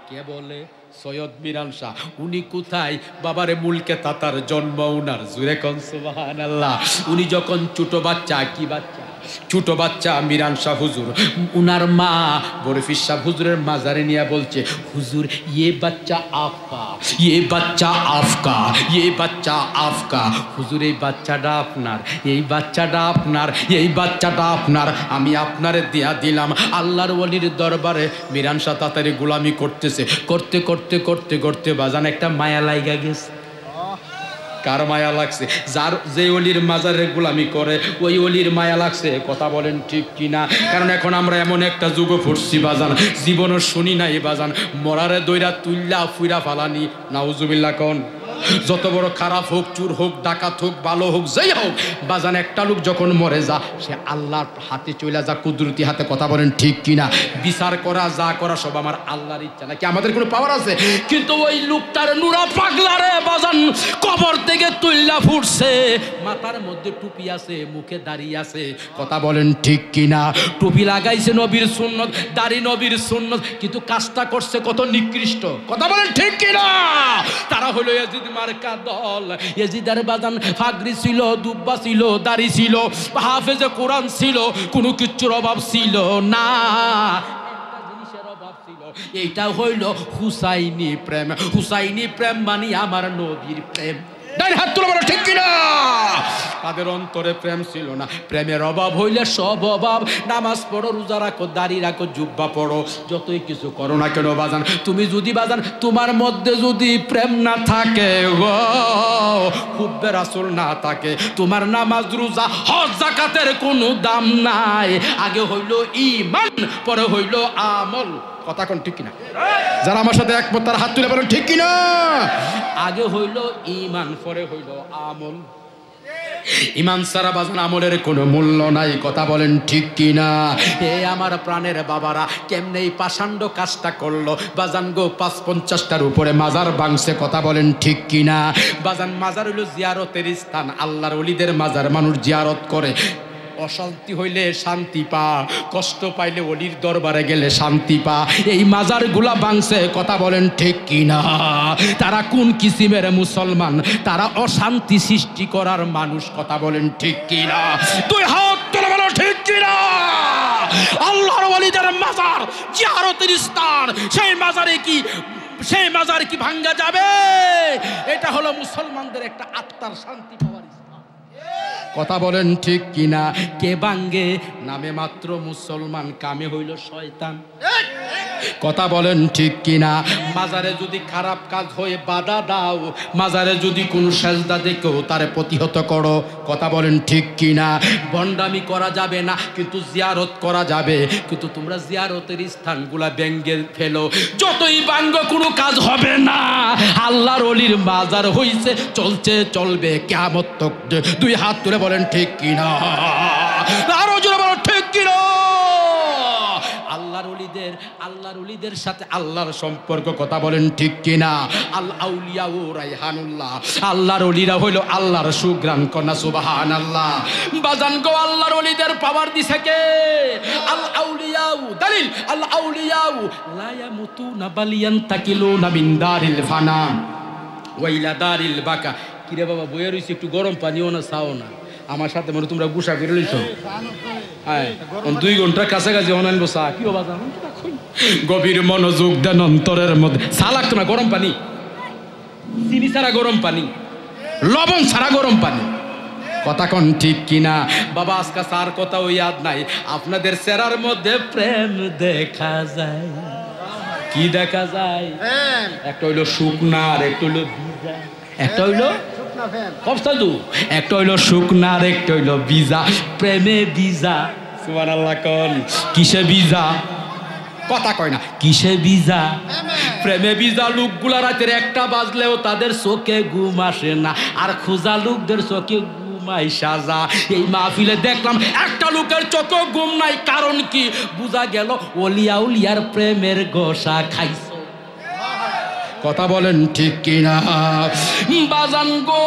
কে বলে? সৈয়দ মিরান শাহ। উনি কোথায়? বাবারে মুলকে তাতার জন্ম উনার। জুরে কোন সুবহানাল্লাহ। উনি যখন ছোট বাচ্চা, কি বাচ্চা? ছোট বাচ্চা মিরান শাহ হুজুর, উনার মা বরফিস শাহ হুজুরের মাজারে নিয়ে বলছে, হুজুর ये बच्चा आपका, ये बच्चा आपका, ये बच्चा आपका। হুজুর এই বাচ্চাটা আপনার, এই বাচ্চাটা আপনার, এই বাচ্চাটা আপনার, আমি আপনারে দিয়া দিলাম। আল্লাহর ওলির দরবারে মিরান শাহ তাতারি গোলামি করতেছে। করতে করতে করতে করতে বাজান একটা মায়া লাইগা গেছে। কার মায়া লাগছে? যার যে ওলির মাজারে গোলামি করে ওই ওলির মায়া লাগছে। কথা বলেন ঠিক কিনা? কারণ এখন আমরা এমন একটা যুগ পড়ছি বাজান, জীবনও শুনি নাই বাজান, মরারে দইরা তুল্লা ফুইরা ফালানি। নাউজুবিল্লাহ কোন? যত বড় খারাপ হোক, চুর হোক, ডাকাত হোক, ভালো হোক, যেই হোক বাজান, একটা লোক যখন মরে যা, সে আল্লাহর হাতে চলে যা, কুদরতি হাতে। কথা বলেন ঠিক কিনা? বিচার করা যা করা সব আমার আল্লাহর ইচ্ছা, নাকি আমাদের কোনো পাওয়ার আছে? কিন্তু ওই লোকটার নুরা পাগলারে বাজান কবর থেকে তুইলা ফুটছে, মাথার মধ্যে টুপি আছে, মুখে দাড়ি আছে। কথা বলেন ঠিক কিনা? টুপি লাগাইছে নবীর সুন্নত, দাড়ি নবীর সুন্নত, কিন্তু কাজটা করছে কত নিকৃষ্ট। কথা বলেন ঠিক কিনা? তারা হলো ইয়াজিদ মার্কা দল। ইয়াজিদের বাজান ফাগরি ছিল, দুব্বা ছিল, দাড়ি ছিল, হাফেজে কোরআন ছিল, কোনো কিচ্ছুর অভাব ছিল না। এইটা হইল হুসাইনি প্রেম। হুসাইনি প্রেম মানে আমার নবীর প্রেম। হাত তুলে বলো ঠিক কিনা? তাদের অন্তরে প্রেম ছিল না। প্রেমের অভাব হইলে সব অভাব। নামাজ পড়ো, রোজা রাখো, দাড়ি রাখো, জুব্বা পড়ো, যতই কিছু করো না কেন বাজান, তুমি যদি বাজান তোমার মধ্যে যদি প্রেম না থাকে, হুব্বে রাসূল না থাকে, তোমার নামাজ, রোজা, হজ, যাকাতের কোনো দাম নাই। আগে হইল ঈমান, পরে হইল আমল। কথা কোন ঠিক কিনা? যারা আমার সাথে একমত তারা হাত তুলে বলেন ঠিক কিনা? আগে হইল ঈমান, পরে হইল আমল। ঈমান ছাড়া বাজান আমলের কোনো মূল্য নাই। কথা বলেন ঠিক কিনা? এ আমার প্রাণের বাবারা, কেমনে এই পাষাণ্ড কাজটা করলো বাজান গো? ৫-৫০টার উপরে মাজার ভাঙছে। কথা বলেন ঠিক কিনা? বাজান মাজার হইল জিয়ারতের স্থান। আল্লাহর ওলিদের মাজার মানুষ জিয়ারত করে। অশান্তি হইলে শান্তি পা, কষ্ট পাইলে ওলির দরবারে গেলে শান্তি পা। এই মাজার গুলা ভাঙছে। কথা বলেন ঠিক কিনা? তারা কোন কিসিমের মুসলমান? তারা অশান্তি সৃষ্টি করার মানুষ। কথা বলেন ঠিক কিনা? তুই হাত তুলে বলো ঠিক কিনা? আল্লাহর ওলিদের মাজার জিয়ারতের স্থান, সেই মাজারে কি ভাঙ্গা যাবে? এটা হলো মুসলমানদের একটা আত্মার শান্তি পাওয়ার স্থান। কথা বলেন ঠিক কিনা? কে ভাঙ্গে? নামে মাত্র মুসলমান, কামে হইল শয়তান। কথা বলেন ঠিক কিনা? মাজারে যদি খারাপ কাজ হয়ে বাধা দাও, মাজারে যদি কোন সেজদা দেখো তারে প্রতিহত করো। কথা বলেন ঠিক কিনা? ভণ্ডামি করা যাবে না, কিন্তু জিয়ারত করা যাবে। কিন্তু তোমরা জিয়ারতের স্থানগুলা ব্যঙ্গে ফেলো, যতই ভাঙ্গ কোনো কাজ হবে না। আল্লাহর ওলির মাজার হইছে, চলছে, চলবে কিয়ামত তক। দুই হাত তুলে বলেন ঠিক কিনা? আরো জোরে বলেন ঠিক কিনা? আল্লাহর ওলিদের সাথে আল্লাহর সম্পর্ক। কথা বলেন ঠিক কিনা? আল আউলিয়া ও রাইহানুল্লাহ, আল্লাহর ওলিরা হইল আল্লাহর সুগ্রাণ কন্যা। সুবহানাল্লাহ। বাজান গো, আল্লাহর ওলিদের পাওয়ার দিছে কে? আল আউলিয়া, দলিল আল আউলিয়া লা ইয়ামুতুনা বাল ইয়ান্তাকিলুনা মিন দারিল ফানা ওয়া ইলা দারিল বাকা। কিরে বাবা বইয়া রইছে, একটু গরম পানিও না চাও না? আমার সাথে মনে তোমরা গুসা করে লইছ। হ্যাঁ, 2 ঘন্টার কাছাকাছি অনাইন বসা কি বাবা। গভীর মনোযোগ দেন অন্তরের মধ্যে। চা লাগতো না, গরম পানি, চিনি ছাড়া গরম পানি, লবণ ছাড়া গরম পানি। কথা কোন ঠিক কিনা? বাবা আজকে চার কথাও ইয়াদ নাই। আপনাদের চেহারার মধ্যে প্রেম দেখা যায়। কি দেখা যায়? একটা হইলো শুকনার, একটা হইলো ভিজা, একটা হইলো একটা হইলো শুকনার, একটা হইলো ভিজা। প্রেমে ভিজা। সুবহানাল্লাহ কোন? কিসে ভিজা? কথা কয় না। কিসে ভিজা? প্রেমে ভিজা লোকগুলা রাতের 1টা বাজলেও তাদের চোখে ঘুম আসে না, আর খোঁজা লোকদের চোখে ঘুমাই সাজা। এই মাহফিলে দেখলাম একটা লোকের চোখে ঘুম নাই। কারণ কি? বুঝা গেল ওলিয়া উলিয়ার প্রেমের গোসা খাইছে। কথা বলেন ঠিক কিনা? বাজান গো,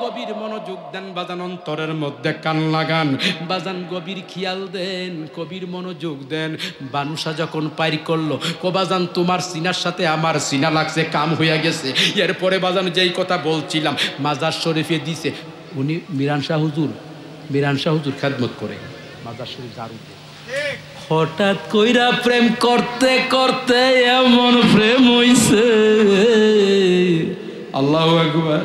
গভীর মনোযোগ দেন বাজান, অন্তরের মধ্যে কান লাগান বাজান, গভীর খেয়াল দেন, গভীর মনোযোগ দেন। বানুষা যখন পাইর করলো, কো বাজান তোমার সিনার সাথে আমার সিনা লাগছে, কাম হইয়া গেছে। এরপরে বাজান যেই কথা বলছিলাম, মাজার শরীফে দিছে। উনি মিরান শাহ হুজুর খেদমত করে মাজার শরীফ জারুতে। হঠাৎ কইরা প্রেম করতে করতে এমন প্রেম হইছে, আল্লাহু আকবার।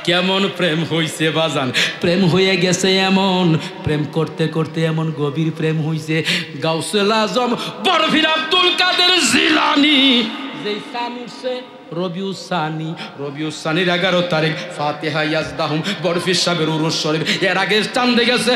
কেমন প্রেম হইছে বাজান? প্রেম হয়ে গেছে এমন, প্রেম করতে করতে এমন গভীর প্রেম হইছে। গাউসুল আজম বরফির আব্দুল কাদের জিলানী যেই সানুসে রবিউসানির 11 তারিখ ফাতিহা ইয়াজদাহুম বরফির সাহেবের উরুস শরীফ। এর আগে চাঁদে গেছে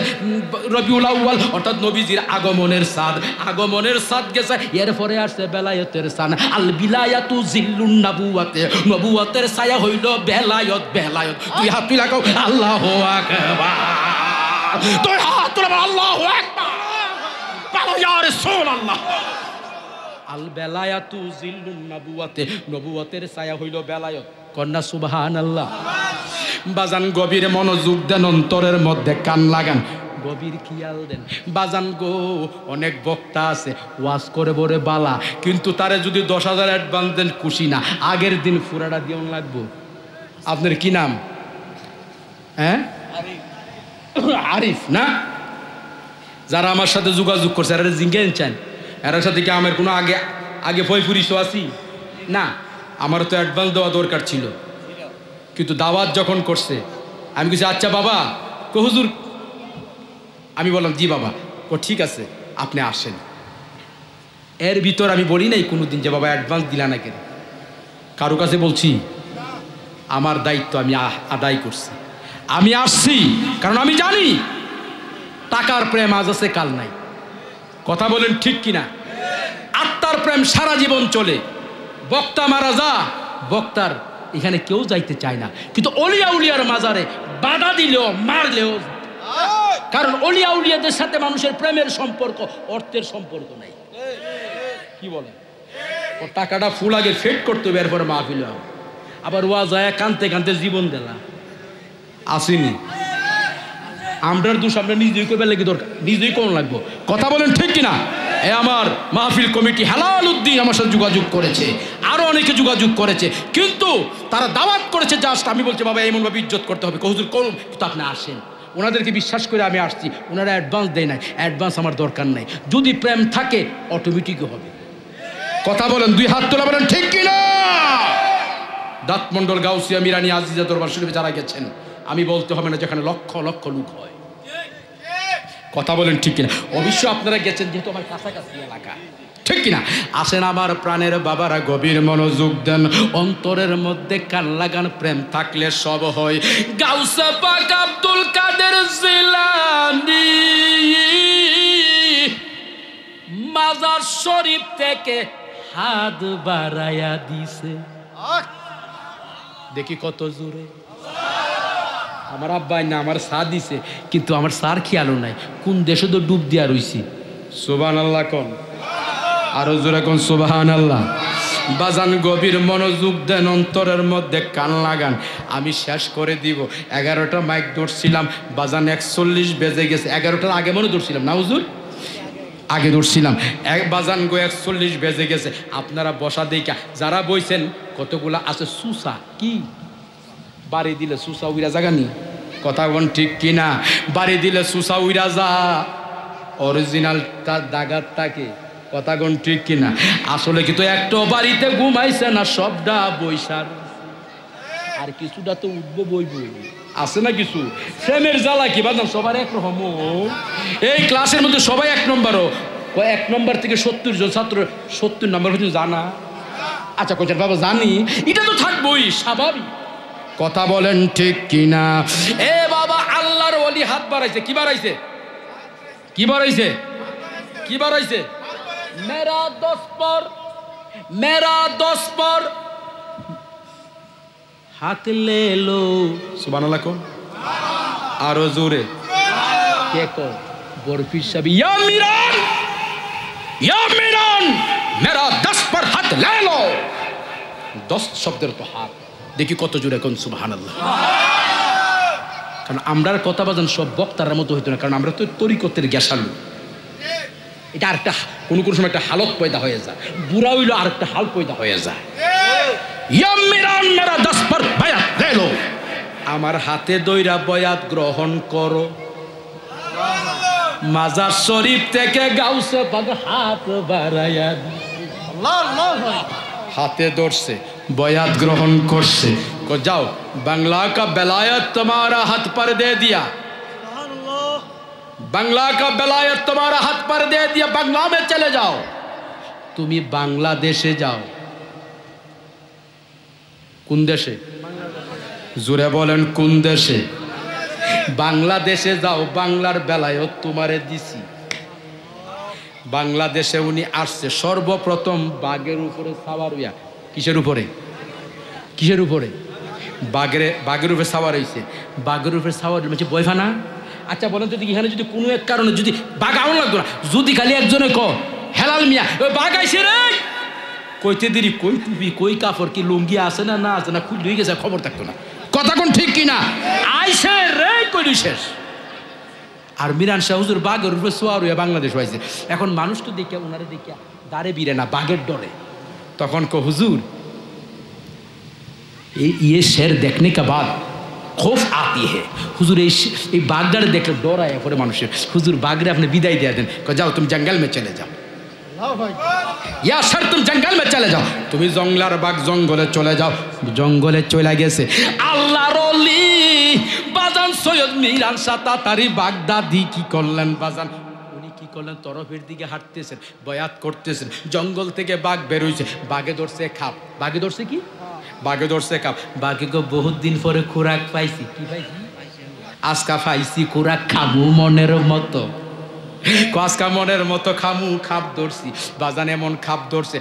রবিউল আউয়াল, অর্থাৎ নবীজির আগমনের সাদ গেছে। এরপরে আসছে বেলায়েতের সান। আল বিলায়াতু জিল্লুন নবুওয়াতে, নবুওয়াতের ছায়া হইল বেলায়েত। তুই হাত তুই লাগাও, আল্লাহু আকবার। তুই হাত তুলে আল্লাহু আকবার, বলো ইয়া রাসূলুল্লাহ। আল বেলায়াতু জিল্লুন নবুওয়াতে, নবুওয়াতের ছায়া হইল বেলায়েত। কন্যা সুবহানাল্লাহ। বাজান গভীর মনোযোগ দেন, অন্তরের মধ্যে কান লাগান, গভীর খেয়াল দেন বাজান গো। অনেক বক্তা আছে ওয়াজ করে বলে বালা, কিন্তু তারে যদি 10,000 অ্যাডভান্স দেন খুশি না। আগের দিন পুরাটা দিয়ন লাগবো। আপনার কি নাম? হ্যাঁ, আরিফ না? যারা আমার সাথে যোগাযোগ করছে এরা জিজ্ঞেস চান, এর সাথে কি আমার কোনো আগে পরিচয় আছি না? আমারও তো অ্যাডভান্স দেওয়া দরকার ছিল, কিন্তু দাওয়াত যখন করছে আমি কিছু আচ্ছা বাবা কো হুজুর, আমি বললাম জি বাবা। ও ঠিক আছে আপনি আসেন। এর ভিতর আমি বলি নাই কোনোদিন যে বাবা অ্যাডভান্স দিলা না কেন। কারো কাছে বলছি আমার দায়িত্ব আমি আদায় করছি, আমি আসছি, কারণ আমি জানি টাকার প্রেম আজ আছে কাল নাই। কথা বলেন ঠিক কিনা? আত্মার প্রেম সারা জীবন চলে। বক্তা মারা যা, বক্তার এখানে কেউ যাইতে চায় না, কিন্তু অলিয়া উলিয়ার মাজারে বাধা দিলেও মারলেও, কারণ অলিয়া উলিয়াদের সাথে মানুষের প্রেমের সম্পর্ক, অর্থের সম্পর্ক নাই। কি বলে? ও টাকাটা ফুল আগে ফেট করতে হবে, এরপরে মাহফিল হবে। আবার ওয়া যায় কানতে কানতে জীবন দিলা আসেনি। আমরার দোষ আমরা নিজেই করবে লাগে, দরকার নিজেই কোন লাগবো। কথা বলেন ঠিক কিনা? এ আমার মাহফিল কমিটি হেলাল উদ্দিন আমার সাথে যোগাযোগ করেছে, আরো অনেকে যোগাযোগ করেছে, কিন্তু তারা দাওয়াত করেছে জাস্ট। আমি বলছি বাবা এমনভাবে ইজ্জত করতে হবে, হুজুর করুন, কিন্তু আপনি আসেন। ওনাদেরকে বিশ্বাস করে আমি আসছি, ওনারা অ্যাডভান্স দেয় নাই, অ্যাডভান্স আমার দরকার নাই। যদি প্রেম থাকে অটোমেটিক হবে। কথা বলেন, দুই হাত তোলা বলেন ঠিক কিনা? দাঁতমন্ডল, গাউসিয়া, মিরানি, আজিজা দরবার শরীফে যারা গেছেন, আমি বলতে হবে না, যেখানে লক্ষ লক্ষ লোক হয়। কথা বলেন ঠিক কিনা? অবশ্য আপনারা গেছেন যেহেতু আমার কাছাকাছি এলাকা, ঠিক কিনা? আসেন আমার প্রাণের বাবারা, গভীর মনোযোগ দেন, অন্তরের মধ্যে কান লাগান, প্রেম থাকলে সব হয়। গাউসে পাক আব্দুল কাদের জিলানী মাজার শরীফ থেকে হাত বাড়ায়া দিছে, দেখি কত জোরে। আমার আব্বাই না, আমার সা দিছে, কিন্তু আমার সার খেয়ালও নাই, কোন দেশে তো ডুব দিয়া রইছি। সুবহানাল্লাহ কোন, আরো জোরে কোন সুবহানাল্লাহ। বাজান গভীর মনোযোগ দেন, অন্তরের মধ্যে কান লাগান, আমি শেষ করে দিব। 11টা মাইক ধরছিলাম, বাজান 41 বেজে গেছে। 11টার আগে মনে ধরছিলাম না হুজুর, আগে ধরছিলাম, বাজান গো 41 বেজে গেছে। আপনারা বসা দেখা যারা বইছেন, কতগুলা আছে সুসা, কি বাড়ি দিলে সুসা উইরা জাগা নি, কথা বল ঠিক কিনা? বাড়ি দিলে সুসা উইরা যা, অরিজিনাল তার দাগার থাকে, কথা কোন ঠিক কিনা? আসলে কিন্তু একটা বাড়িতে ঘুমাইছে না, সবটা বৈশার, আর কিছুটা তো উঠবো বইব, আছে না কিছু। প্রেমের জ্বালা কি বাজান সবার একরকম। এই ক্লাসের মধ্যে সবাই 1 নম্বরও, 1 নম্বর থেকে 70 জন ছাত্র 70 নম্বর পর্যন্ত জানা। আচ্ছা কোথায় বাবা জানি, এটা তো থাকবোই, স্বাভাবিক। কথা বলেন ঠিক কিনা? এ বাবা, আল্লাহর ওলি হাত বাড়াইছে, কি বাড়াইছে? কি বাড়াইছে? কি বাড়াইছে? মেরা 10 পর, মেরা 10 পর হাত লে লো। সুবহানাল্লাহ কোন, আরো জোরে কে কো? বরফির সাহেব, ইয়া মিরান, ইয়া মিরান, মেরা 10 পর হাত লে লো। 10 শব্দের তো হাত, দেখি কত জোরে কোন সুবহানাল্লাহ। কারণ আমরার কথা বাজান সব বক্তার মতো হইতো না, কারণ আমরা তো তরিকতের গ্যাসালু। এটা আরেকটা কোনো কোনো সময় একটা হালত পয়দা হয়ে যায়, বুড়া হইলো আরেকটা হাল পয়দা হয়ে যায়। ইয়া মিরান, মেরা 10 পর বায়াত লে লো, আমার হাতে দইরা বয়াত গ্রহণ করো। মাজার শরীফ থেকে গাউসে পাক হাত বাড়ায়া দিছে, হাতে ধরছে, বয়াত গ্রহণ করছে। যাও, বাংলা কা বেলায়ত তোমারা হাত पर दे दिया, বাংলা কা বেলায়ত তোমারা হাত पर दे दिया, বাংলা में चले जाओ। তুমি বাংলাদেশে যাও। কোন দেশে? জোরে বলেন কোন দেশে? বাংলাদেশে যাও, বাংলার বেলায়ত তোমারে দিছি। বাংলাদেশে উনি আসছে সর্বপ্রথম বাঘের উপরে সাওয়ার হইয়া। কিসের উপরে? কিসের উপরে? বাঘের উপরে সাওয়ার হইছে। বাঘের উপরে সাওয়ার মানে বয়ফানা। আচ্ছা বলেন, যদি এখানে যদি কোনো এক কারণে যদি বাঘ আউন লাগতো না, যদি খালি একজনে ক হেলাল মিয়া ওই বাঘ আইছে রে, কইতে দেরি, কই টুপি, কই কাপড়, কি লুঙ্গি আছে না না আছে না, খুব ধুয়ে গেছে, খবর থাকতো না। কথা কোন ঠিক কিনা? আইসে রে কইলি শেষ। আর মিরান শাহ হুজুর বাঘের উপরে সোয়ার হইয়া বাংলাদেশ হয়েছে। এখন মানুষ তো দেখে, ওনারে দেখে দাঁড়ে বিরে না, বাঘের ডরে। তখন কো হুজুর ये शेर देखने के बाद खौफ आती है। হুজুর এই বাঘটারে দেখলে ডরায় পরে মানুষের। হুজুর বাঘরে আপনি বিদায় দিয়ে দেন, যাও তুমি জঙ্গল में चले जाओ, या सर तुम जंगल में चले जाओ। তুমি জঙ্গলার বাঘ, জঙ্গলে চলে যাও। জঙ্গলে চলে গেছে আল্লাহর ওলি বাজান সৈয়দ মিরান শাহ তাতারি বাগদাদি। কি করলেন বাজান? উনি কি করলেন? তরফের দিকে হাঁটতেছেন, বয়াত করতেছেন। জঙ্গল থেকে বাঘ বের হইছে, বাঘে ধরছে খাপ। বাঘে ধরছে কি? বাঘে ধরছে খাপ। বাঘে গো বহুত দিন পরে খোরাক পাইছি। কি পাইছি? আজকা পাইছি খোরাক, খাবো মনের মতো। আজকা মনের মতো খামু, খাপ ধরছি। বাজান এমন খাপ ধরছে